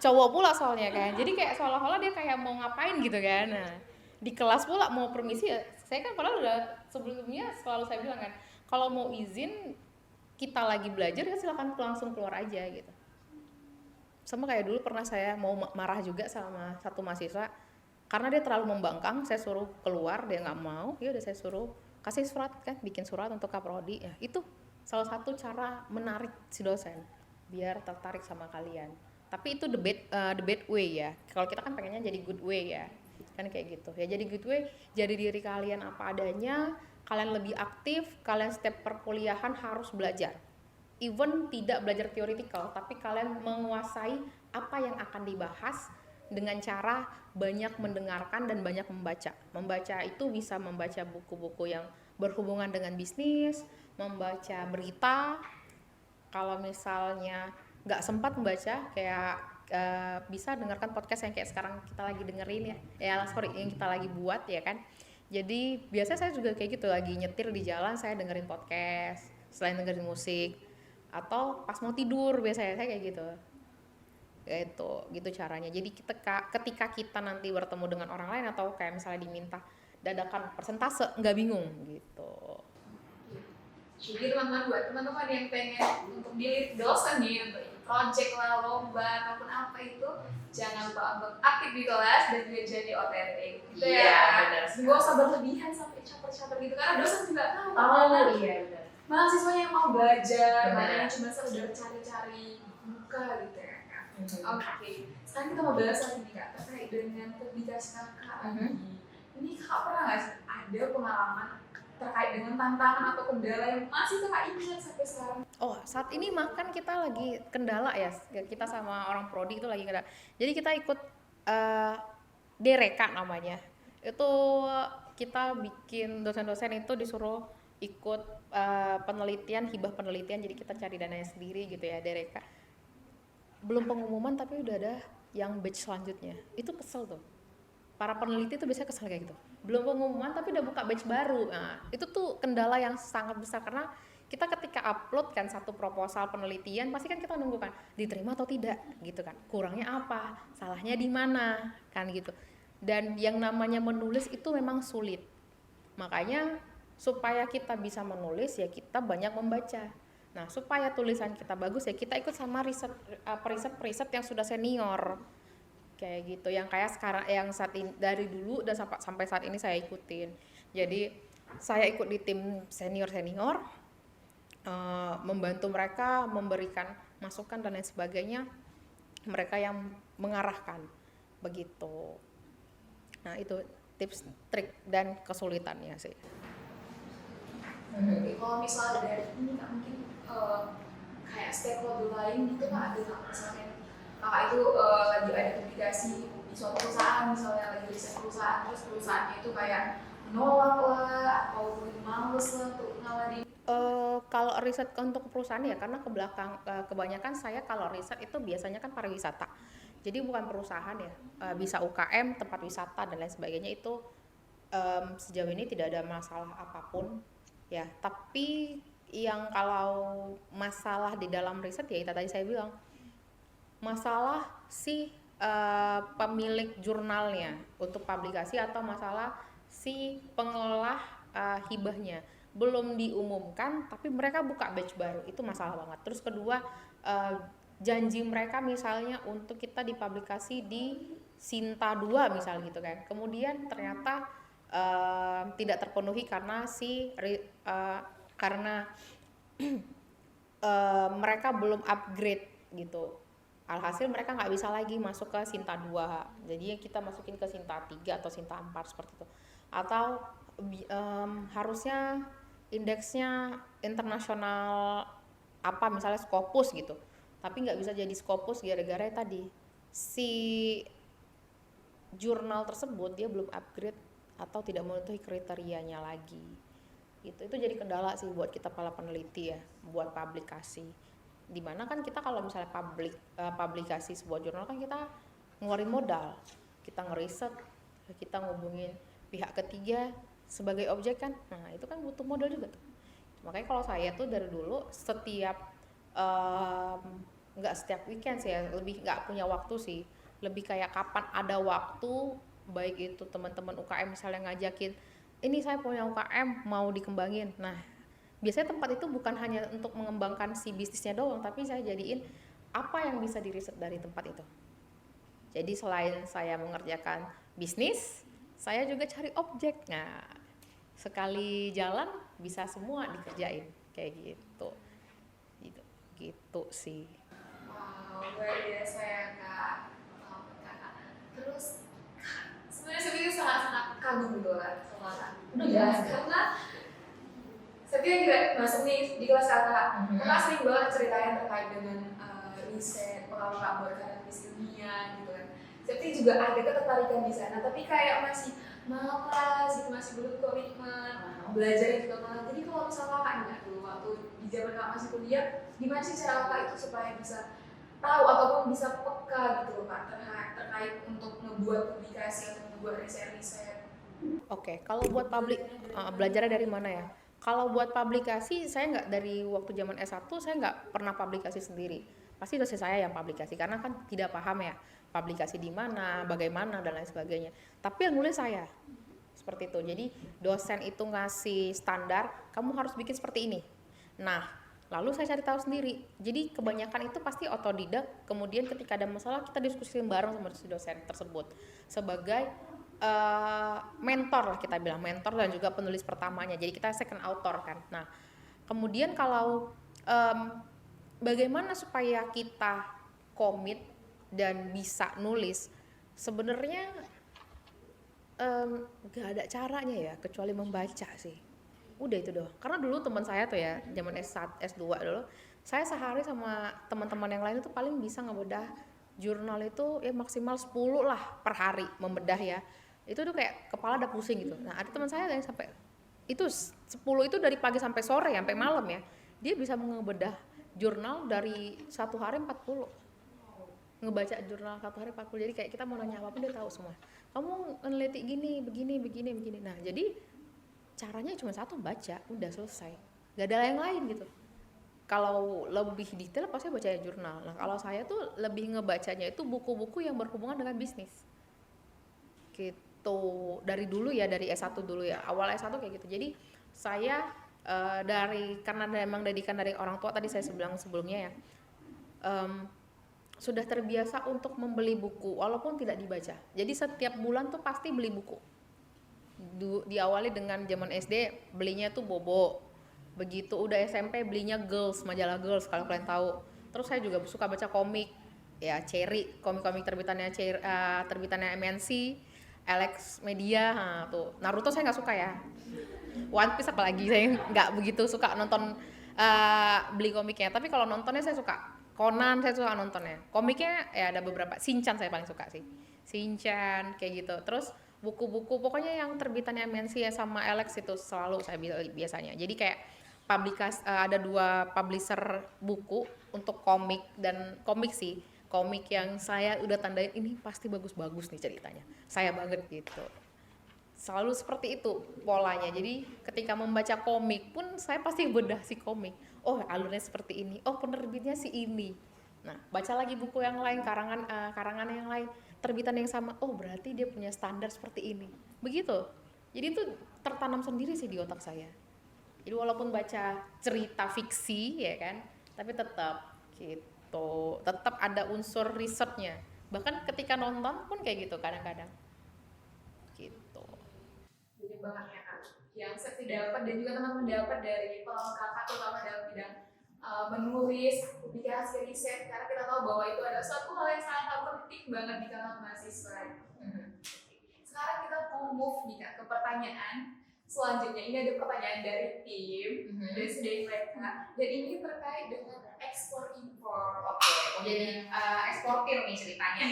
Cowok pula soalnya kan. Jadi kayak seolah-olah dia kayak mau ngapain gitu kan. Nah, di kelas pula mau permisi ya. Saya kan padahal udah sebelumnya selalu saya bilang kan, kalau mau izin kita lagi belajar ya silakan langsung keluar aja gitu. Sama kayak dulu pernah saya mau marah juga sama satu mahasiswa karena dia terlalu membangkang, saya suruh keluar dia nggak mau, ya udah saya suruh kasih surat kan, bikin surat untuk kaprodi ya. Itu salah satu cara menarik si dosen biar tertarik sama kalian. Tapi itu the bad way ya. Kalau kita kan pengennya jadi good way ya, kan kayak gitu ya. Jadi good way, jadi diri kalian apa adanya, kalian lebih aktif, kalian setiap perkuliahan harus belajar. Even tidak belajar teoritikal, tapi kalian menguasai apa yang akan dibahas dengan cara banyak mendengarkan dan banyak membaca. Membaca itu bisa membaca buku-buku yang berhubungan dengan bisnis, membaca berita. Kalau misalnya nggak sempat membaca, kayak bisa dengarkan podcast yang kayak sekarang kita lagi dengerin ya sorry yang kita lagi buat ya kan. Jadi biasanya saya juga kayak gitu, lagi nyetir di jalan saya dengerin podcast selain dengerin musik, atau pas mau tidur biasanya saya kayak gitu. Gitu caranya. Jadi ketika kita nanti bertemu dengan orang lain atau kayak misalnya diminta dadakan persentase nggak bingung gitu. Jadi teman-teman, buat teman-teman yang pengen untuk dilirik dosen nih untuk project lah, lomba ataupun apa itu, jangan lupa untuk aktif di kelas dan juga jadi OTT gitu ya. Benar. Gak usah berlebihan sampai caper-caper gitu karena dosen juga tahu. Iya benar. Mahasiswanya yang mau belajar, Benar. mana yang cuma sekedar cari-cari muka gitu ya. Oke, sekarang kita mau bahas lagi nih Kak, terkait dengan publikasi Kakak lagi. Ini Kakak pernah nggak sih ada pengalaman terkait dengan tantangan atau kendala yang masih Kakak ingat sampai sekarang? Oh, saat ini makan kita lagi kendala ya. Kita sama orang prodi itu lagi kendala. Jadi kita ikut eh DRK namanya. Itu kita bikin dosen-dosen itu disuruh ikut penelitian, hibah penelitian. Jadi kita cari dananya sendiri gitu ya, DRK. Belum pengumuman tapi udah ada yang batch selanjutnya. Itu kesel tuh. Para peneliti tuh biasanya kesel kayak gitu. Belum pengumuman tapi udah buka batch baru. Nah, itu tuh kendala yang sangat besar karena kita ketika upload kan satu proposal penelitian pasti kan kita nunggu kan diterima atau tidak gitu kan. Kurangnya apa? Salahnya di mana? Kan gitu. Dan yang namanya menulis itu memang sulit. Makanya supaya kita bisa menulis ya kita banyak membaca. Nah, supaya tulisan kita bagus ya kita ikut sama riset yang sudah senior kayak gitu yang kayak sekarang yang saat ini dari dulu dan sampai saat ini saya ikutin. Jadi saya ikut di tim senior membantu mereka memberikan masukan dan lain sebagainya, mereka yang mengarahkan begitu. Nah itu tips trik dan kesulitannya sih. Oke, kalau misalnya dari ini Kak mungkin kayak stakeholder lain gitu Kak, ada Kak misalnya Kakak itu lagi ada publikasi di suatu perusahaan, misalnya lagi riset perusahaan, terus perusahaannya itu kayak menolak lah atau males lah untuk ngalahin. Kalau riset untuk perusahaan ya karena kebanyakan saya kalau riset itu biasanya kan pariwisata. Jadi bukan perusahaan ya, bisa UKM, tempat wisata dan lain sebagainya itu sejauh ini tidak ada masalah apapun ya. Tapi yang kalau masalah di dalam riset ya itu tadi saya bilang masalah si pemilik jurnalnya untuk publikasi atau masalah si pengelola hibahnya belum diumumkan tapi mereka buka batch baru itu masalah banget. Terus kedua janji mereka misalnya untuk kita dipublikasi di Sinta 2 misal gitu kan, kemudian ternyata tidak terpenuhi karena karena mereka belum upgrade gitu. Alhasil mereka nggak bisa lagi masuk ke Sinta 2. Jadi kita masukin ke Sinta 3 atau Sinta 4 seperti itu. Atau harusnya indeksnya internasional apa misalnya Scopus gitu. Tapi nggak bisa jadi Scopus gara-gara tadi si jurnal tersebut dia belum upgrade atau tidak memenuhi kriterianya lagi. Itu jadi kendala sih buat kita para peneliti ya, buat publikasi. Dimana kan kita kalau misalnya publikasi sebuah jurnal kan kita ngeluarin modal, kita ngeriset, kita ngubungin pihak ketiga sebagai objek kan, nah itu kan butuh modal juga tuh. Makanya kalau saya tuh dari dulu nggak setiap weekend sih ya, lebih nggak punya waktu sih, lebih kayak kapan ada waktu, baik itu teman-teman UKM misalnya ngajakin, ini saya punya UKM mau dikembangin, nah biasanya tempat itu bukan hanya untuk mengembangkan si bisnisnya doang, tapi saya jadiin apa yang bisa diriset dari tempat itu. Jadi selain saya mengerjakan bisnis, saya juga cari objek. Nah, sekali jalan bisa semua dikerjain kayak gitu. Gitu sih. Wow, luar biasa ya Kak. Kakak. Terus sebenarnya saya sangat-sangat kagum gitu kan sama Kak. Udah jelas karena saya juga masuk nih di kelas kakak. Kakak sering banget ceritain terkait dengan riset, pengalaman buat karya tulis ilmiah gitu kan. Saya juga ada ketertarikan di sana, tapi kayak masih malas gitu, masih belum komitmen, belajar juga malas. Jadi kalau misalnya kakak ingat dulu waktu di zaman kakak masih kuliah, gimana sih cara kakak itu supaya bisa tahu ataupun bisa peka gitu loh Kak terkait untuk membuat publikasi atau membuat riset-riset. Oke, kalau buat belajarnya dari mana ya? Kalau buat publikasi, saya nggak dari waktu zaman S1, saya nggak pernah publikasi sendiri. Pasti dosen saya yang publikasi, karena kan tidak paham ya, publikasi di mana, bagaimana, dan lain sebagainya. Tapi yang nulis saya, seperti itu. Jadi dosen itu ngasih standar, kamu harus bikin seperti ini. Nah, lalu saya cari tahu sendiri. Jadi kebanyakan itu pasti otodidak, kemudian ketika ada masalah, kita diskusi bareng sama si dosen tersebut. Sebagai mentor lah kita bilang, mentor dan juga penulis pertamanya, jadi kita second author kan. Nah kemudian kalau bagaimana supaya kita komit dan bisa nulis, sebenarnya gak ada caranya ya kecuali membaca sih. Udah itu doang. Karena dulu teman saya tuh ya, zaman S1, S2 dulu, saya sehari sama teman-teman yang lain itu paling bisa ngebedah jurnal itu ya maksimal 10 lah per hari membedah ya. Itu tuh kayak kepala udah pusing gitu. Nah, ada teman saya yang sampai itu 10 itu dari pagi sampai sore sampai malam ya. Dia bisa ngebedah jurnal dari satu hari 40, ngebaca jurnal satu hari 40. Jadi kayak kita mau nanya apapun dia tahu semua. Kamu meneliti gini, begini, begini, begini. Nah, jadi caranya cuma satu, baca, udah selesai. Gak ada yang lain gitu. Kalau lebih detail pasti baca jurnal. Nah, kalau saya tuh lebih ngebacanya itu buku-buku yang berhubungan dengan bisnis. Gitu. Dari dulu ya, dari S1 dulu ya. Awal S1 kayak gitu. Jadi saya karena memang didikan dari orang tua tadi saya bilang sebelumnya ya. Sudah terbiasa untuk membeli buku walaupun tidak dibaca. Jadi setiap bulan tuh pasti beli buku. Diawali dengan zaman SD belinya tuh Bobo. Begitu udah SMP belinya Girls, majalah Girls kalau kalian tahu. Terus saya juga suka baca komik. Ya, Cherry, komik-komik terbitannya MNC, Alex Media, tuh. Naruto saya nggak suka ya. One Piece apalagi saya nggak begitu suka nonton beli komiknya. Tapi kalau nontonnya saya suka. Conan saya suka nontonnya. Komiknya ya ada beberapa. Shinchan saya paling suka sih. Shinchan kayak gitu. Terus buku-buku pokoknya yang terbitannya MNC ya sama Alex itu selalu saya beli biasanya. Jadi kayak ada 2 publisher buku untuk komik dan komik sih. Komik yang saya udah tandain ini pasti bagus-bagus nih ceritanya. Saya banget gitu. Selalu seperti itu polanya. Jadi ketika membaca komik pun saya pasti bedah si komik. Oh, alurnya seperti ini. Oh, penerbitnya si ini. Nah, baca lagi buku yang lain, karangan yang lain, terbitan yang sama. Oh, berarti dia punya standar seperti ini. Begitu. Jadi itu tertanam sendiri sih di otak saya. Jadi walaupun baca cerita fiksi ya kan, tapi tetap gitu. Tetap ada unsur risetnya. Bahkan ketika nonton pun kayak gitu kadang-kadang. Gitu. Banyak banget ya kak yang saya dapat dan juga teman-teman dapat dari pengalaman kakak terutama dalam bidang menulis, publikasi, riset, karena kita tahu bahwa itu adalah suatu hal yang sangat penting banget di kalangan mahasiswa. Sekarang kita mau move nih kak ke pertanyaan selanjutnya. Ini ada pertanyaan dari tim dari sedaya mereka dan ini terkait dengan ekspor impor. Oke, jadi eksportir nih ceritanya.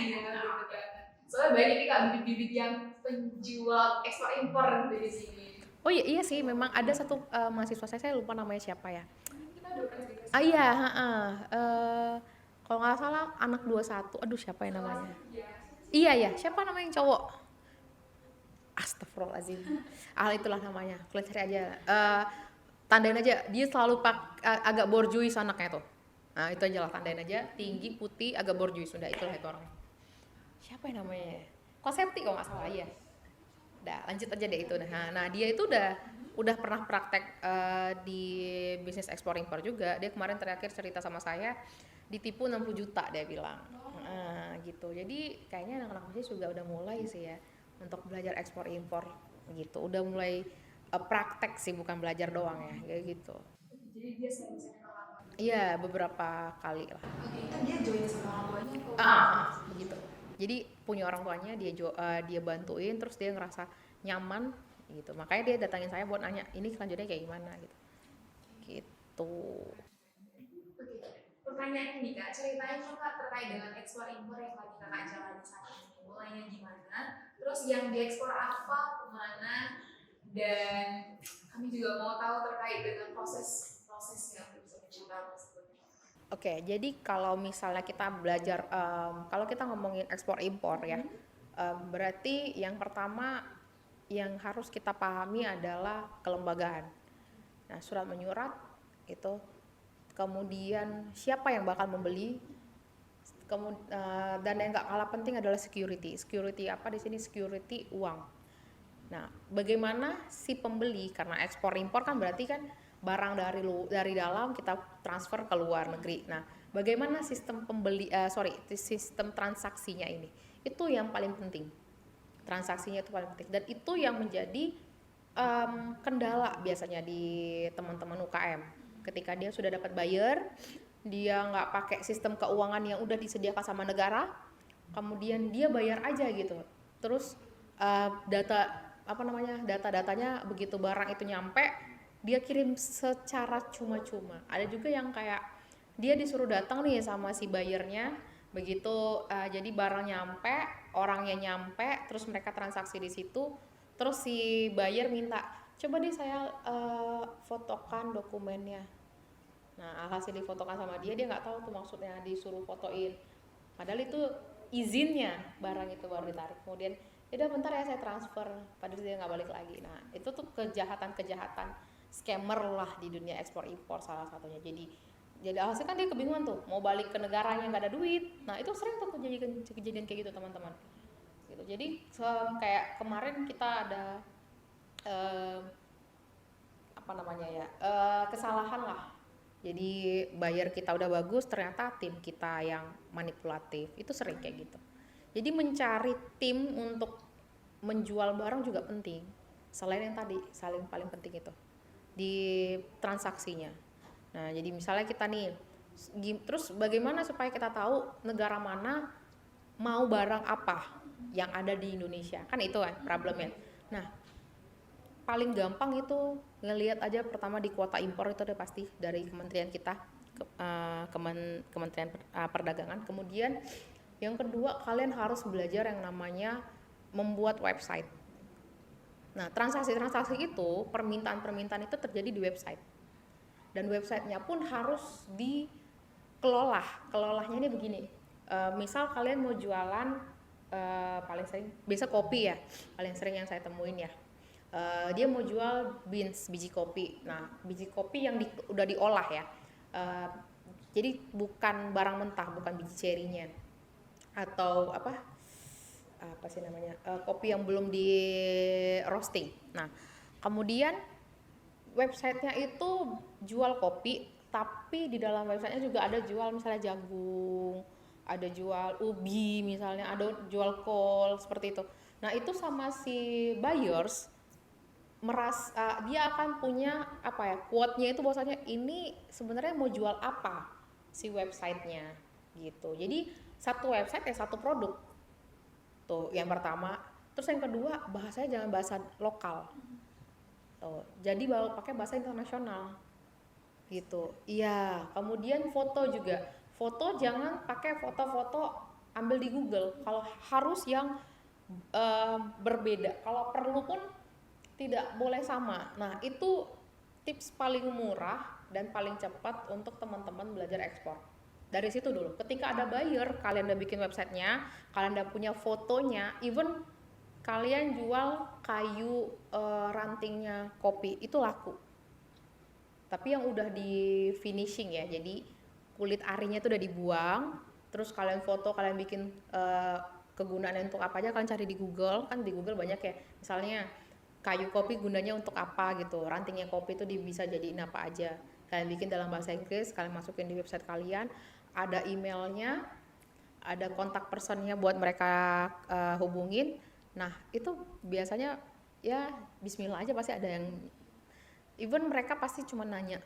Soalnya banyak nih kak bibit-bibit yang penjual ekspor impor di sini. Oh iya sih, memang ada satu mahasiswa saya lupa namanya siapa ya. Kita udah pernah dikasih. Iya, kalau nggak salah anak 21. Aduh, siapa yang namanya? Iya, siapa namanya yang cowok? Astagfirullahaladzim. Itulah namanya. Kalian cari aja. Tandain aja, dia selalu agak borjuis anaknya tuh. Nah, itu aja lah, tandain aja. Tinggi, putih, agak borjuis. Udah, itulah itu orangnya. Siapa yang namanya? Konsepti kok nggak salah ya. Udah, lanjut aja deh itu. Nah, dia itu udah pernah praktek di bisnis ekspor impor juga. Dia kemarin terakhir cerita sama saya ditipu 60 juta dia bilang. Gitu. Jadi kayaknya anak-anak bisnis juga udah mulai sih ya untuk belajar ekspor impor gitu. Udah mulai praktek sih, bukan belajar doang ya, kayak gitu. Jadi dia sering-sering orang. Iya, beberapa kali lah. Oke, itu dia join sama orang tuanya Begitu. Jadi punya orang tuanya dia bantuin, terus dia ngerasa nyaman gitu. Makanya dia datangin saya buat nanya ini selanjutnya kayak gimana gitu. Gitu. Oke, pertanyaan ini kak, ceritanya kakak terkait dengan ekspor impor yang lagi kakak jalani saat ini. Mulainya gimana? Terus yang diekspor apa, kemana? Dan kami juga mau tahu terkait dengan prosesnya untuk bisa mencapai hal tersebut. Oke, jadi kalau misalnya kita belajar, kalau kita ngomongin ekspor impor ya, berarti yang pertama yang harus kita pahami adalah kelembagaan. Nah, surat menyurat itu, kemudian siapa yang bakal membeli, dan yang nggak kalah penting adalah security. Security apa di sini? Security uang. Nah, bagaimana si pembeli, karena ekspor impor kan berarti kan barang dari dalam kita transfer ke luar negeri. Nah, bagaimana sistem sistem transaksinya ini? Itu yang paling penting. Transaksinya itu paling penting dan itu yang menjadi kendala biasanya di teman-teman UKM. Ketika dia sudah dapat buyer, dia nggak pakai sistem keuangan yang udah disediakan sama negara, kemudian dia bayar aja gitu. Terus data-datanya begitu barang itu nyampe dia kirim secara cuma-cuma. Ada juga yang kayak dia disuruh datang nih sama si buyernya, begitu jadi barang nyampe, orangnya nyampe, terus mereka transaksi di situ, terus si buyer minta coba deh saya fotokan dokumennya. Nah hasil difotokan sama dia nggak tahu tuh maksudnya disuruh fotoin, padahal itu izinnya barang itu baru ditarik. Kemudian udah bentar ya saya transfer, padahal dia nggak balik lagi. Nah itu tuh kejahatan scammer lah di dunia ekspor impor salah satunya. Jadi hasil kan dia kebingungan tuh mau balik ke negaranya nggak ada duit. Nah itu sering tuh kejadian kayak gitu teman-teman gitu. Jadi kayak kemarin kita ada eh, kesalahan lah. Jadi buyer kita udah bagus, ternyata tim kita yang manipulatif. Itu sering kayak gitu. Jadi mencari tim untuk menjual barang juga penting. Selain yang tadi, saling paling penting itu di transaksinya. Nah, jadi misalnya kita nih, terus bagaimana supaya kita tahu negara mana mau barang apa yang ada di Indonesia? Kan itu kan problemnya. Nah, paling gampang itu ngelihat aja pertama di kuota impor itu udah pasti dari kementerian kita, Kementerian Perdagangan. Kemudian yang kedua kalian harus belajar yang namanya membuat website. Nah transaksi itu permintaan itu terjadi di website, dan websitenya pun harus kelolahnya ini begini. Misal kalian mau jualan paling sering biasa kopi ya, paling sering yang saya temuin ya. Dia mau jual biji kopi. Nah, biji kopi yang udah diolah ya. Jadi bukan barang mentah, bukan biji cerinya. Atau apa sih namanya? Kopi yang belum di roasting. Nah, kemudian websitenya itu jual kopi, tapi di dalam websitenya juga ada jual misalnya jagung, ada jual ubi misalnya, ada jual kol seperti itu. Nah, itu sama si buyers dia akan punya quote-nya itu bahwasanya ini sebenarnya mau jual apa si websitenya gitu. Jadi satu website satu produk tuh yang pertama. Terus yang kedua bahasanya jangan bahasa lokal tuh, jadi pakai bahasa internasional gitu. Iya, kemudian foto juga, foto jangan pakai foto-foto ambil di Google, kalau harus yang berbeda, kalau perlu pun tidak boleh sama. Nah itu tips paling murah dan paling cepat untuk teman-teman belajar ekspor. Dari situ dulu, ketika ada buyer, kalian udah bikin websitenya, kalian udah punya fotonya, even kalian jual kayu rantingnya kopi, itu laku. Tapi yang udah di finishing ya, jadi kulit arinya itu udah dibuang, terus kalian foto, kalian bikin kegunaannya untuk apa aja, kalian cari di Google, kan di Google banyak ya, misalnya kayu kopi gunanya untuk apa gitu, rantingnya kopi itu bisa jadiin apa aja, kalian bikin dalam bahasa Inggris, kalian masukin di website kalian, ada emailnya, ada kontak personnya buat mereka hubungin. Nah itu biasanya ya bismillah aja, pasti ada yang even mereka pasti cuma nanya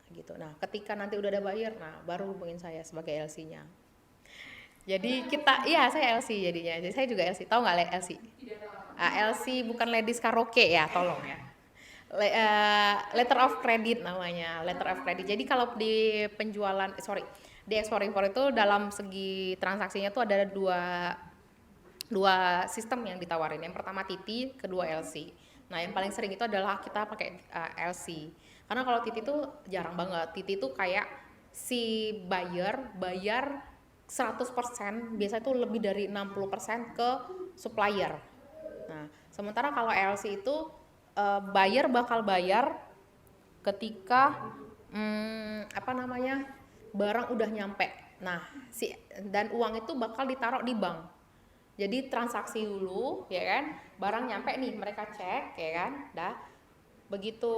gitu. Nah ketika nanti udah ada buyer, nah baru hubungin saya sebagai LC-nya. Jadi saya LC jadinya. Jadi saya juga LC. Tahu nggak LC? LC bukan ladies karaoke ya, tolong ya. Letter of credit namanya, letter of credit. Jadi kalau di di ekspor impor itu dalam segi transaksinya tuh ada dua sistem yang ditawarin. Yang pertama TT, kedua LC. Nah yang paling sering itu adalah kita pakai LC. Karena kalau TT itu jarang banget. TT itu kayak si buyer bayar 100%, biasa itu lebih dari 60% ke supplier. Nah, sementara kalau LC itu buyer bakal bayar ketika barang udah nyampe. Nah, dan uang itu bakal ditaruh di bank. Jadi transaksi dulu, ya kan? Barang nyampe nih, mereka cek, ya kan? Dah. Begitu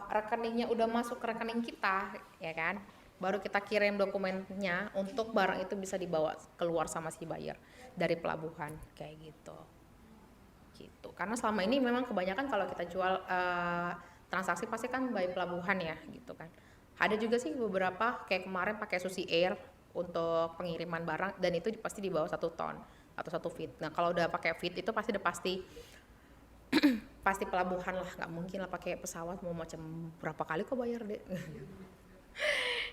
rekeningnya udah masuk ke rekening kita, ya kan? Baru kita kirim dokumennya untuk barang itu bisa dibawa keluar sama si buyer dari pelabuhan, kayak gitu. Karena selama ini memang kebanyakan kalau kita jual transaksi pasti kan by pelabuhan ya gitu kan. Ada juga sih beberapa kayak kemarin pakai Susi Air, untuk pengiriman barang, dan itu pasti di bawah 1 ton atau 1 feet. Nah kalau udah pakai feet itu pasti pelabuhan lah, nggak mungkin lah pakai pesawat, mau macam berapa kali kok bayar deh.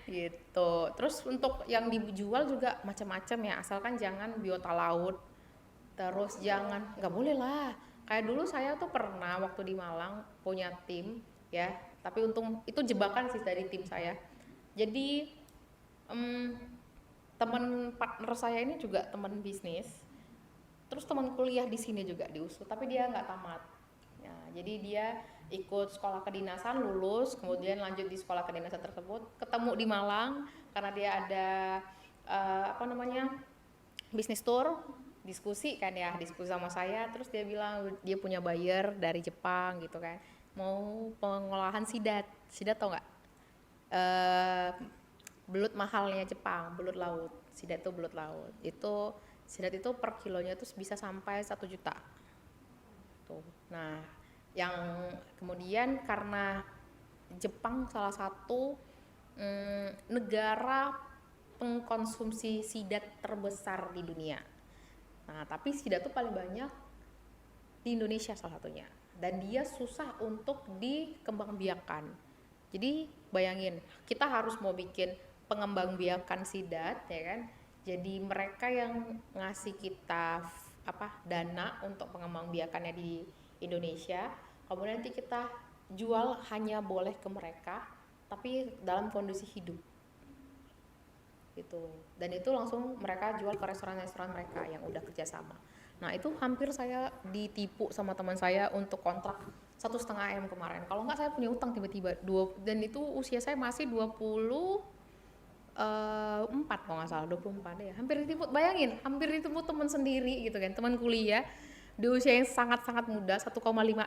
Gitu. Terus untuk yang dijual juga macam-macam ya, asalkan jangan biota laut. Terus jangan, nggak boleh lah. Kayak dulu saya tuh pernah waktu di Malang punya tim ya, tapi untung itu jebakan sih dari tim saya. Jadi em, teman partner saya ini juga teman bisnis, terus teman kuliah di sini juga di USU, tapi dia nggak tamat. Ya, jadi dia ikut sekolah kedinasan, lulus, kemudian lanjut di sekolah kedinasan tersebut, ketemu di Malang karena dia ada apa namanya, bisnis tour, diskusi sama saya, terus dia bilang dia punya buyer dari Jepang gitu kan, mau pengolahan sidat tau nggak? Eh, Belut mahalnya Jepang, belut laut. Sidat itu belut laut. Sidat itu per kilonya tuh bisa sampai 1 juta. Tuh. Nah, yang kemudian karena Jepang salah satu negara pengkonsumsi sidat terbesar di dunia. Nah, tapi sidat tuh paling banyak di Indonesia salah satunya. Dan dia susah untuk dikembangbiakan. Jadi bayangin, kita harus mau bikin pengembangbiakan sidat ya kan. Jadi mereka yang ngasih kita dana untuk pengembangbiakannya di Indonesia, kemudian nanti kita jual hanya boleh ke mereka tapi dalam kondisi hidup gitu, dan itu langsung mereka jual ke restoran-restoran mereka yang udah kerjasama. Nah itu hampir saya ditipu sama teman saya untuk kontrak 1,5 M kemarin. Kalau nggak saya punya utang tiba-tiba dan itu usia saya masih 24 kalau nggak salah, 24 ya. Hampir ditipu, bayangin, hampir ditipu teman sendiri gitu kan, teman kuliah di usia yang sangat-sangat muda, 1,5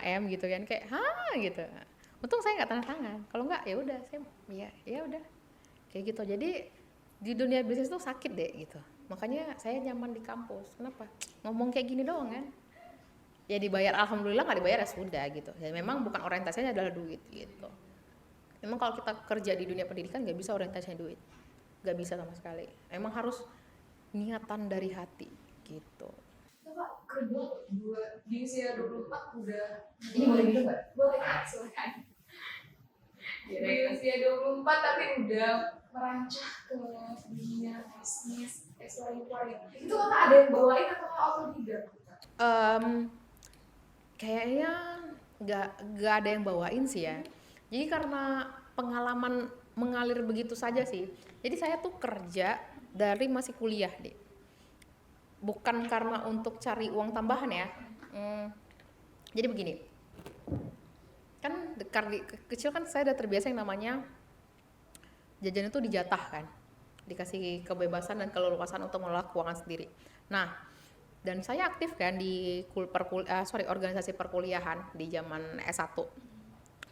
M gitu kan, kayak gitu. Untung saya nggak tanda tangan, kalau nggak ya udah saya ya udah kayak gitu. Jadi di dunia bisnis tuh sakit deh gitu, makanya saya nyaman di kampus. Kenapa? Ngomong kayak gini doang kan, ya dibayar alhamdulillah, nggak dibayar ya sudah gitu. Ya memang bukan orientasinya adalah duit gitu. Memang kalau kita kerja di dunia pendidikan nggak bisa orientasinya duit, nggak bisa sama sekali. Emang harus niatan dari hati gitu. Kak, keren banget. Di usia 24 udah. Ini boleh minum nggak? Boleh Kak, silakan. Di usia 24 tapi udah merancang ke dunia bisnis ekspor impor ya. Itu Kakak ada yang bawain atau otodidak? Kayaknya nggak ada yang bawain sih ya. Jadi karena pengalaman mengalir begitu saja sih. Jadi saya tuh kerja dari masih kuliah deh. Bukan karena untuk cari uang tambahan ya. Jadi begini, kan kecil kan saya udah terbiasa yang namanya jajan itu dijatah kan, dikasih kebebasan dan keleluasan untuk mengelola keuangan sendiri. Nah, dan saya aktif kan di organisasi perkuliahan di zaman S1.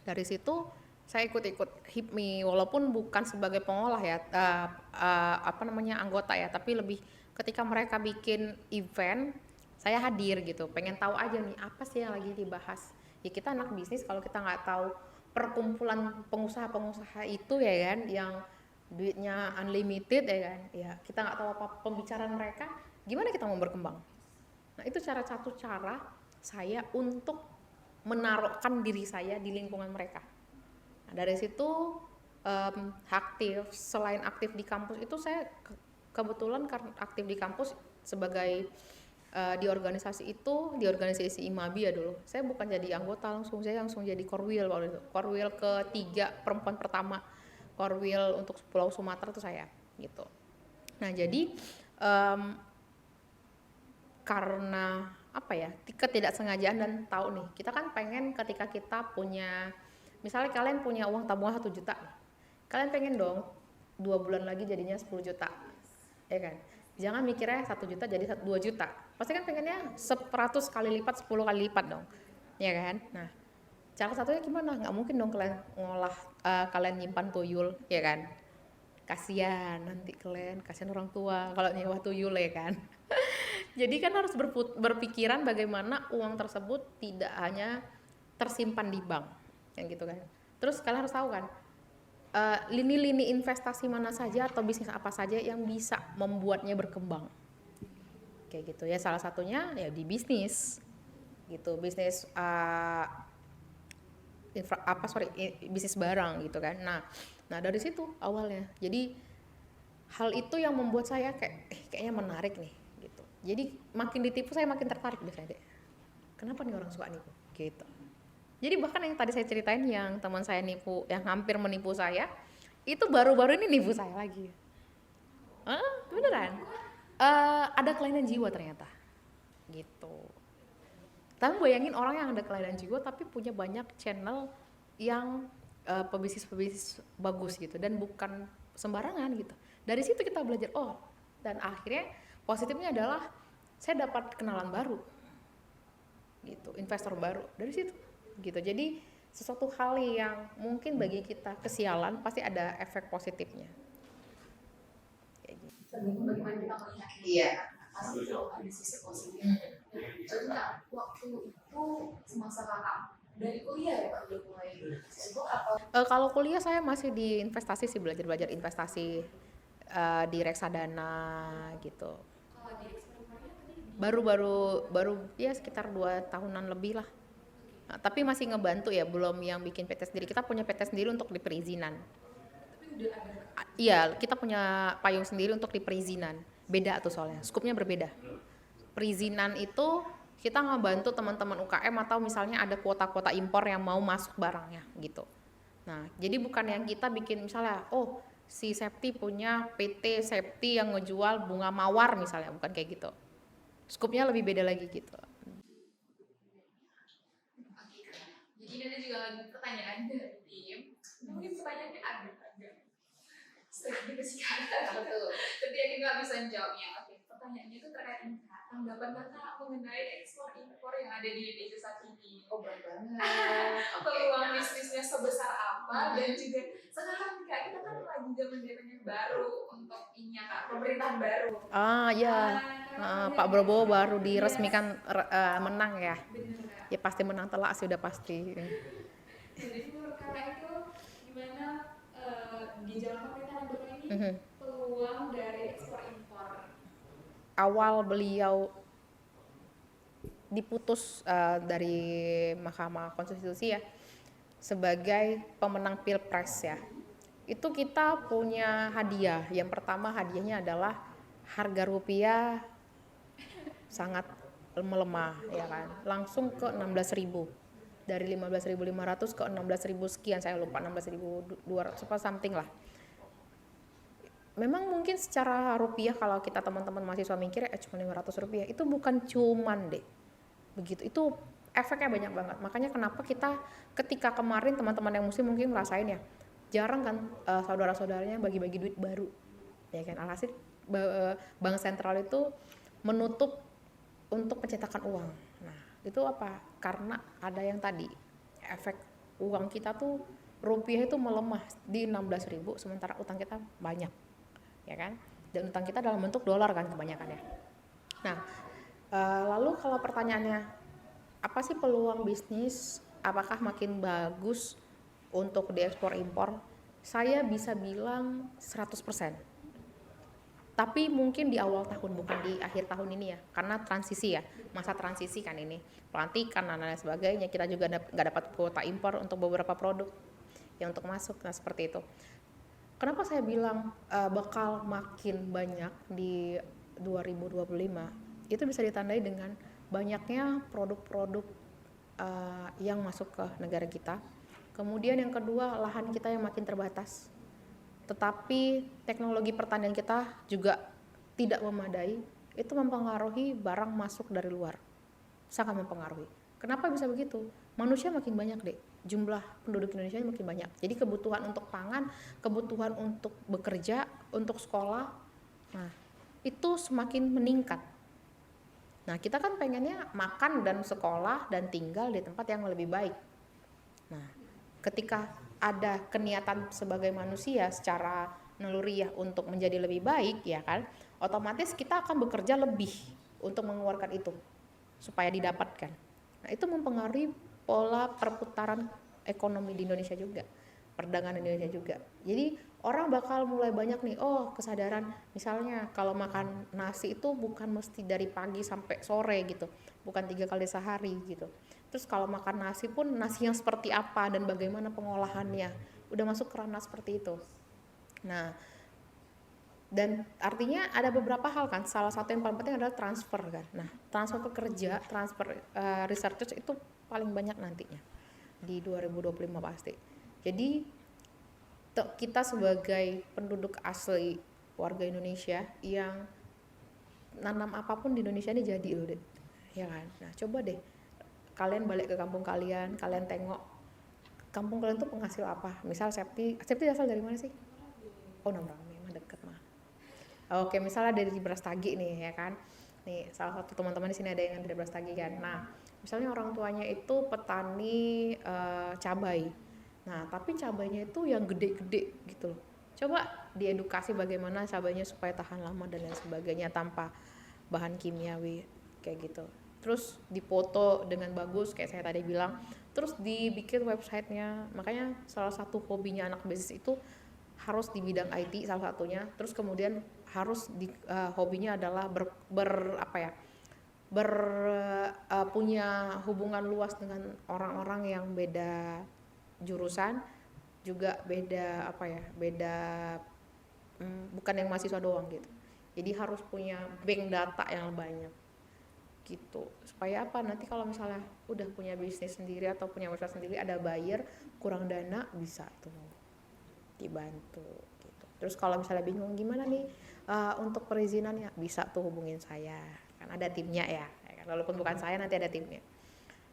Dari situ saya ikut HIPMI, walaupun bukan sebagai pengolah ya, anggota ya, tapi lebih ketika mereka bikin event saya hadir gitu, pengen tahu aja nih apa sih yang lagi dibahas. Ya kita anak bisnis, kalau kita nggak tahu perkumpulan pengusaha-pengusaha itu ya kan, yang duitnya unlimited ya kan, ya kita nggak tahu apa pembicaraan mereka, gimana kita mau berkembang. Nah itu satu cara saya untuk menaruhkan diri saya di lingkungan mereka. Nah, dari situ selain aktif di kampus itu saya kebetulan karena aktif di kampus sebagai di organisasi IMABI ya dulu. Saya bukan jadi anggota saya langsung jadi korwil waktu itu. Korwil ketiga, perempuan pertama korwil untuk Pulau Sumatera itu saya gitu. Nah jadi karena ketidaksengajaan dan tahu nih, kita kan pengen ketika kita punya, misalnya kalian punya uang tabungan 1 juta, kalian pengen dong 2 bulan lagi jadinya 10 juta, ya kan? Jangan mikirnya 1 juta jadi 2 juta, pasti kan pengennya 100 kali lipat, 10 kali lipat dong, ya kan? Nah, cara satunya gimana? Nggak mungkin dong kalian kalian nyimpan tuyul, ya kan? Kasian nanti kasihan orang tua kalau nyewa tuyul, ya kan? Jadi kan harus berpikiran bagaimana uang tersebut tidak hanya tersimpan di bank, yang gitu kan. Terus kalian harus tahu kan, lini-lini investasi mana saja atau bisnis apa saja yang bisa membuatnya berkembang. Kayak gitu ya, salah satunya ya di bisnis gitu, bisnis bisnis barang gitu kan. Nah dari situ awalnya. Jadi hal itu yang membuat saya kayaknya menarik nih gitu. Jadi makin ditipu saya makin tertarik biasanya deh. Kenapa nih orang suka nipu gitu. Jadi bahkan yang tadi saya ceritain yang teman saya nipu, yang hampir menipu saya, itu baru-baru ini nipu saya lagi. Beneran. Ada kelainan jiwa ternyata gitu. Tapi bayangin orang yang ada kelainan jiwa tapi punya banyak channel yang pebisnis bagus gitu dan bukan sembarangan gitu. Dari situ kita belajar, dan akhirnya positifnya adalah saya dapat kenalan baru gitu, investor baru dari situ gitu. Jadi sesuatu hal yang mungkin bagi kita kesialan pasti ada efek positifnya. Tergantung bagaimana kita melihatnya. Iya. Pasti ada sisi positifnya. Jadi Kak, waktu itu semasa kakak dari kuliah ya Kak udah mulai sibuk atau? Kalau kuliah saya masih di investasi sih, belajar investasi di reksadana gitu. Kalau di eksperimennya tadi Baru ya sekitar 2 tahunan lebih lah. Nah, tapi masih ngebantu ya, belum yang bikin PT sendiri. Kita punya PT sendiri untuk di perizinan. tapi udah ada. Iya, kita punya payung sendiri untuk di perizinan. Beda tuh soalnya, skupnya berbeda. Perizinan itu kita ngebantu teman-teman UKM atau misalnya ada kuota-kuota impor yang mau masuk barangnya gitu. Nah, jadi bukan yang kita bikin misalnya, si Septi punya PT Septi yang ngejual bunga mawar misalnya, bukan kayak gitu. Skupnya lebih beda lagi gitu. Jadi ini ada juga lagi pertanyaan dari tim. Mungkin pertanyaannya agak sedikit kesingkatan. Tapi dia nggak bisa menjawabnya. Oke, pertanyaannya itu terkait ini Kak. Tanggapan Kakak mengenai ekspor impor yang ada di Indonesia saat ini. Berat banget. Peluang bisnisnya sebesar apa dan juga sekarang Kak kita kan lagi zaman-zamannya baru untuk ini ya Kak, pemerintahan baru. Ya. Pak Prabowo baru diresmikan menang ya. Benar Kak. Ya pasti menang telak sih, udah pasti. Jadi menurut Kakak itu gimana di zaman pemerintahan baru ini peluang dari ekspor impor? Awal beliau diputus dari Mahkamah Konstitusi ya sebagai pemenang Pilpres ya. Itu kita punya hadiah. Yang pertama hadiahnya adalah harga rupiah sangat melemah ya kan. Langsung ke 16.000. Dari 15.500 ke 16.000 sekian, saya lupa 16.200 apa something lah. Memang mungkin secara rupiah kalau kita teman-teman mahasiswa mikir cuma 500 rupiah, itu bukan cuman deh begitu, itu efeknya banyak banget. Makanya kenapa kita ketika kemarin teman-teman yang muslim mungkin ngerasain ya, jarang kan saudara-saudaranya bagi-bagi duit baru ya kan. Alhasil bank sentral itu menutup untuk pencetakan uang. Nah itu apa? Karena ada yang tadi efek uang kita tuh rupiah itu melemah di 16.000 sementara utang kita banyak ya kan, dan utang kita dalam bentuk dolar kan kebanyakan ya. Nah lalu kalau pertanyaannya apa sih peluang bisnis, apakah makin bagus untuk diekspor impor, saya bisa bilang 100%. Tapi mungkin di awal tahun, bukan di akhir tahun ini ya, karena transisi ya, masa transisi kan ini, pelantikan dan lain sebagainya. Kita juga nggak dapat kuota impor untuk beberapa produk yang untuk masuk. Nah seperti itu. Kenapa saya bilang bakal makin banyak di 2025? Itu bisa ditandai dengan banyaknya produk-produk yang masuk ke negara kita. Kemudian yang kedua, lahan kita yang makin terbatas. Tetapi teknologi pertanian kita juga tidak memadai. Itu mempengaruhi barang masuk dari luar. Sangat mempengaruhi. Kenapa bisa begitu? Manusia makin banyak deh. Jumlah penduduk Indonesia makin banyak. Jadi kebutuhan untuk pangan, kebutuhan untuk bekerja, untuk sekolah, nah itu semakin meningkat. Nah kita kan pengennya makan dan sekolah dan tinggal di tempat yang lebih baik. Nah ketika ada keniatan sebagai manusia secara naluriah untuk menjadi lebih baik ya kan, otomatis kita akan bekerja lebih untuk mengeluarkan itu supaya didapatkan. Nah itu mempengaruhi pola perputaran ekonomi di Indonesia juga. perdagangan Indonesia juga. Jadi orang bakal mulai banyak nih, oh kesadaran misalnya kalau makan nasi itu bukan mesti dari pagi sampai sore gitu, bukan 3 kali sehari gitu. Terus kalau makan nasi pun nasi yang seperti apa dan bagaimana pengolahannya, udah masuk ke ranah seperti itu. Nah, dan artinya ada beberapa hal kan, salah satu yang paling penting adalah transfer kan. Nah, transfer pekerja, transfer researchers itu paling banyak nantinya di 2025 pasti. Jadi kita sebagai penduduk asli warga Indonesia yang nanam apapun di Indonesia ini jadi loh deh, ya kan. Nah coba deh kalian balik ke kampung kalian, kalian tengok kampung kalian tuh penghasil apa. Misal Septi asal dari mana sih? Oh Namrame, emang deket mah. Oke, misalnya dari Brastagi nih ya kan. Nih, salah satu teman-teman di sini ada yang dari Brastagi kan. Nah, misalnya orang tuanya itu petani cabai. Nah, tapi cabainya itu yang gede-gede gitu loh. Coba diedukasi bagaimana cabainya supaya tahan lama dan lain sebagainya tanpa bahan kimiawi kayak gitu. Terus dipoto dengan bagus kayak saya tadi bilang. Terus dibikin websitenya. Makanya salah satu hobinya anak bisnis itu harus di bidang IT salah satunya. Terus kemudian harus hobinya adalah punya hubungan luas dengan orang-orang yang beda jurusan, juga beda bukan yang mahasiswa doang gitu. Jadi harus punya bank data yang banyak gitu. Supaya apa? Nanti kalau misalnya udah punya bisnis sendiri atau punya website sendiri, ada buyer, kurang dana, bisa tuh dibantu gitu. Terus kalau misalnya bingung gimana nih untuk perizinannya, bisa tuh hubungin saya, kan ada timnya ya kan? Walaupun bukan saya, nanti ada timnya.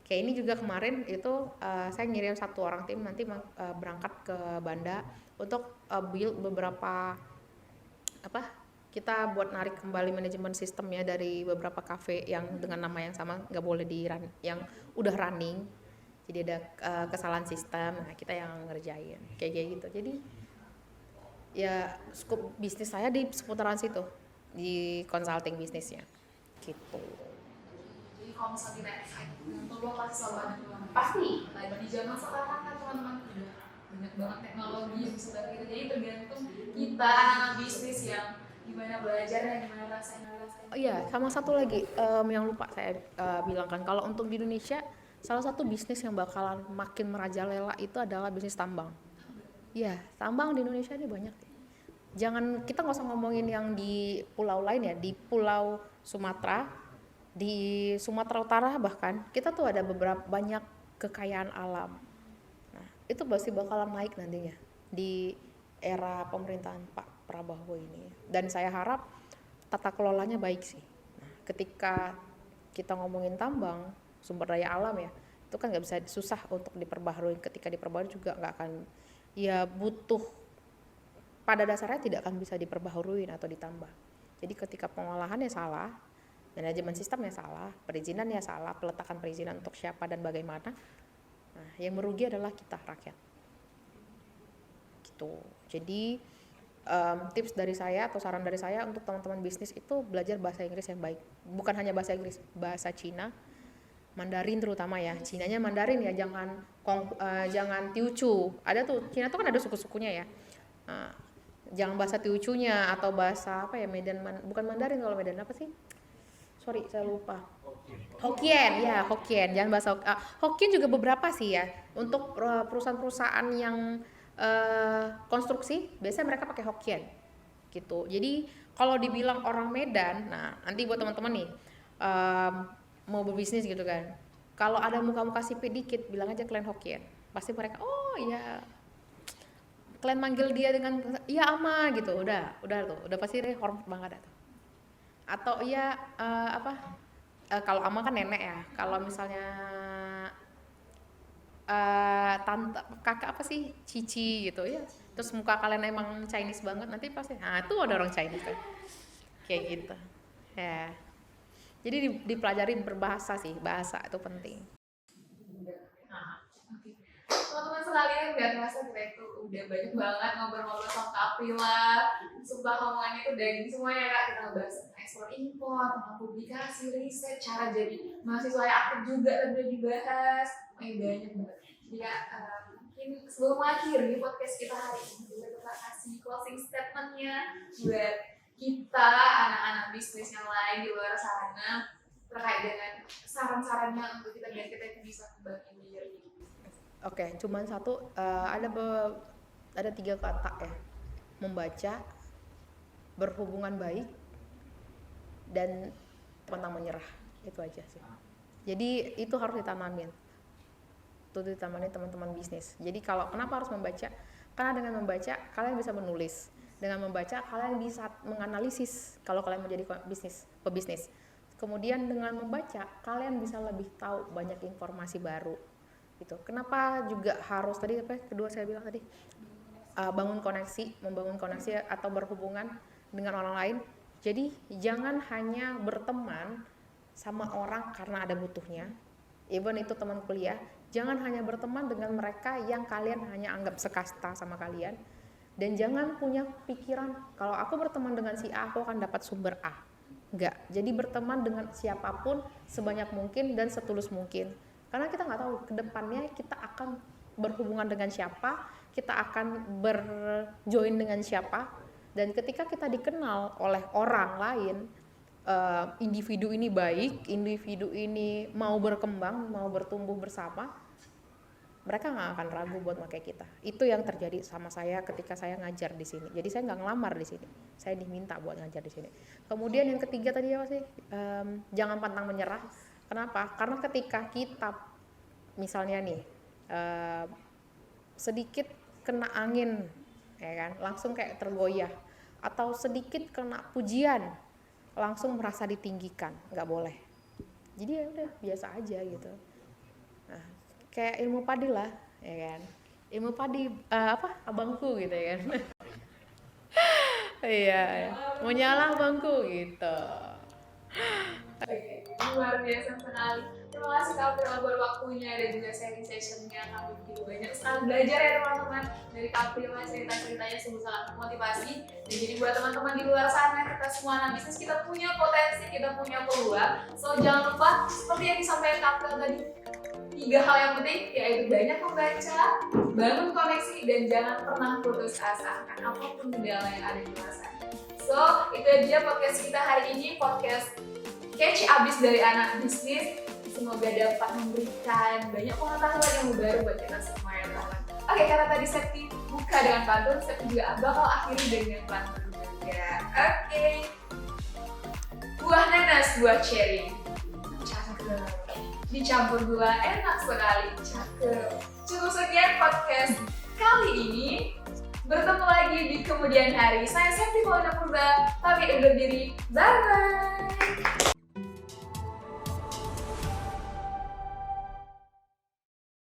Kayak ini juga kemarin itu saya ngirim 1 orang tim nanti berangkat ke Banda untuk build beberapa kita buat narik kembali manajemen sistemnya dari beberapa cafe yang dengan nama yang sama, nggak boleh yang udah running. Jadi ada kesalahan sistem, nah kita yang ngerjain kayak gitu. Jadi ya scope bisnis saya di seputaran situ, di consulting bisnisnya gitu. Jadi kalau misalnya kita peluang pasti selalu ada peluang. Pasti. Nah, di zaman sekarang kan teman-teman udah banyak banget teknologi yang bisa bantu kita. Jadi tergantung kita anak bisnis yang gimana belajarnya, gimana rasanya. Oh iya, sama satu lagi yang lupa saya bilangkan, kalau untuk di Indonesia salah satu bisnis yang bakalan makin merajalela itu adalah bisnis tambang. Iya, tambang di Indonesia ini banyak. Jangan, kita nggak usah ngomongin yang di pulau lain ya, di Pulau Sumatera, di Sumatera Utara bahkan kita tuh ada banyak kekayaan alam. Nah, itu pasti bakalan naik nantinya di era pemerintahan Pak Prabowo ini. Dan saya harap tata kelolanya baik sih. Nah, ketika kita ngomongin tambang, sumber daya alam ya, itu kan nggak bisa, susah untuk diperbaharui. Ketika diperbaharui juga nggak akan, ya butuh, pada dasarnya tidak akan bisa diperbaharui atau ditambah. Jadi ketika pengolahannya salah, manajemen sistemnya salah, perizinannya salah, peletakan perizinan untuk siapa dan bagaimana, nah yang merugi adalah kita rakyat gitu. Jadi tips dari saya atau saran dari saya untuk teman-teman bisnis itu belajar bahasa Inggris yang baik. Bukan hanya bahasa Inggris, bahasa Cina, Mandarin terutama ya. Cinanya Mandarin ya, jangan Teochew. Ada tuh, Cina tuh kan ada suku-sukunya ya. Jangan bahasa Teochew-nya atau bahasa bukan Mandarin, kalau Medan apa sih? Sorry, saya lupa. Hokkien, ya Hokkien. Jangan bahasa Hokkien juga beberapa sih ya. Untuk perusahaan-perusahaan yang konstruksi, biasanya mereka pakai Hokkien gitu. Jadi kalau dibilang orang Medan, nah nanti buat teman-teman nih mau berbisnis gitu kan, kalau ada muka-muka sipit dikit, bilang aja kalian Hokkien. Pasti mereka, oh ya, kalian manggil dia dengan iya ama gitu, udah pasti deh hormat banget tuh. Atau iya kalau ama kan nenek ya, kalau misalnya tante, kakak apa sih, cici gitu ya, terus muka kalian emang Chinese banget, nanti pasti itu ada orang Chinese kan kayak gitu ya. Jadi dipelajari berbahasa sih, bahasa itu penting. Teman-teman sekalian, nggak terasa kita itu udah banyak banget ngobrol-ngobrol sama Kak Aprila. Sumpah omongannya itu daging semua ya Kak. Kita ngebahas tentang ekspor impor, tentang publikasi, riset, cara jadi mahasiswa yang aktif juga tadi udah dibahas. Banyak banget. Jadi Kak, mungkin sebelum mengakhiri podcast kita hari ini, boleh Bapak kasih closing statement-nya buat kita anak-anak bisnis yang lain di luar sana terkait dengan saran-sarannya untuk kita biar kita itu bisa kembangin diri. Oke, cuman satu, ada 3 kata ya: membaca, berhubungan baik, dan pantang menyerah. Itu aja sih. Jadi itu harus ditanamin. Itu ditanamin teman-teman bisnis. Jadi kalau kenapa harus membaca? Karena dengan membaca kalian bisa menulis. Dengan membaca kalian bisa menganalisis kalau kalian menjadi pebisnis. Kemudian dengan membaca kalian bisa lebih tahu banyak informasi baru. Gitu. Kenapa juga harus tadi apa? Kedua saya bilang tadi, membangun koneksi atau berhubungan dengan orang lain. Jadi jangan hanya berteman sama orang karena ada butuhnya, even itu teman kuliah. Jangan hanya berteman dengan mereka yang kalian hanya anggap sekasta sama kalian, dan jangan punya pikiran kalau aku berteman dengan si A aku akan dapat sumber A. Enggak, jadi berteman dengan siapapun sebanyak mungkin dan setulus mungkin, karena kita nggak tahu kedepannya kita akan berhubungan dengan siapa, kita akan berjoin dengan siapa, dan ketika kita dikenal oleh orang lain, individu ini baik, individu ini mau berkembang, mau bertumbuh bersama, mereka nggak akan ragu buat pakai kita. Itu yang terjadi sama saya ketika saya ngajar di sini. Jadi saya nggak ngelamar di sini, saya diminta buat ngajar di sini. Kemudian yang ketiga tadi apa sih? Jangan pantang menyerah. Kenapa? Karena ketika kita misalnya nih sedikit kena angin, ya kan, langsung kayak tergoyah, atau sedikit kena pujian langsung merasa ditinggikan, nggak boleh. Jadi ya udah biasa aja gitu. Nah, kayak ilmu padi lah, ya kan. Ilmu padi abangku gitu ya kan. Iya, mau nyala abangku gitu. Oke, luar biasa sekali. Terima kasih Kak April buat waktunya dan juga sharing sessionnya. Kami begitu banyak sekali belajar ya teman-teman dari Kak April, cerita-ceritanya sungguh sangat memotivasi. Dan jadi buat teman-teman di luar sana, kita semua anak bisnis, kita punya potensi, kita punya peluang. So jangan lupa seperti yang disampaikan Kak April tadi, 3 hal yang penting, yaitu banyak membaca, bangun koneksi, dan jangan pernah putus asa akan apapun kendala yang ada di luar sana. So itu aja podcast kita hari ini, podcast Catch Abis dari anak bisnis. Semoga dapat memberikan banyak pengetahuan yang baru buat kita semua ya teman. Oke, karena tadi Septi buka dengan pantun, Septi juga bakal akhiri dengan pantun juga. Oke. Buah nanas, buah cherry, cakep. Dicampur gula enak sekali, cakep. Cukup sekian podcast kali ini. Bertemu lagi di kemudian hari. Saya Septi Paulina Purba, pamit undur diri. Bye bye.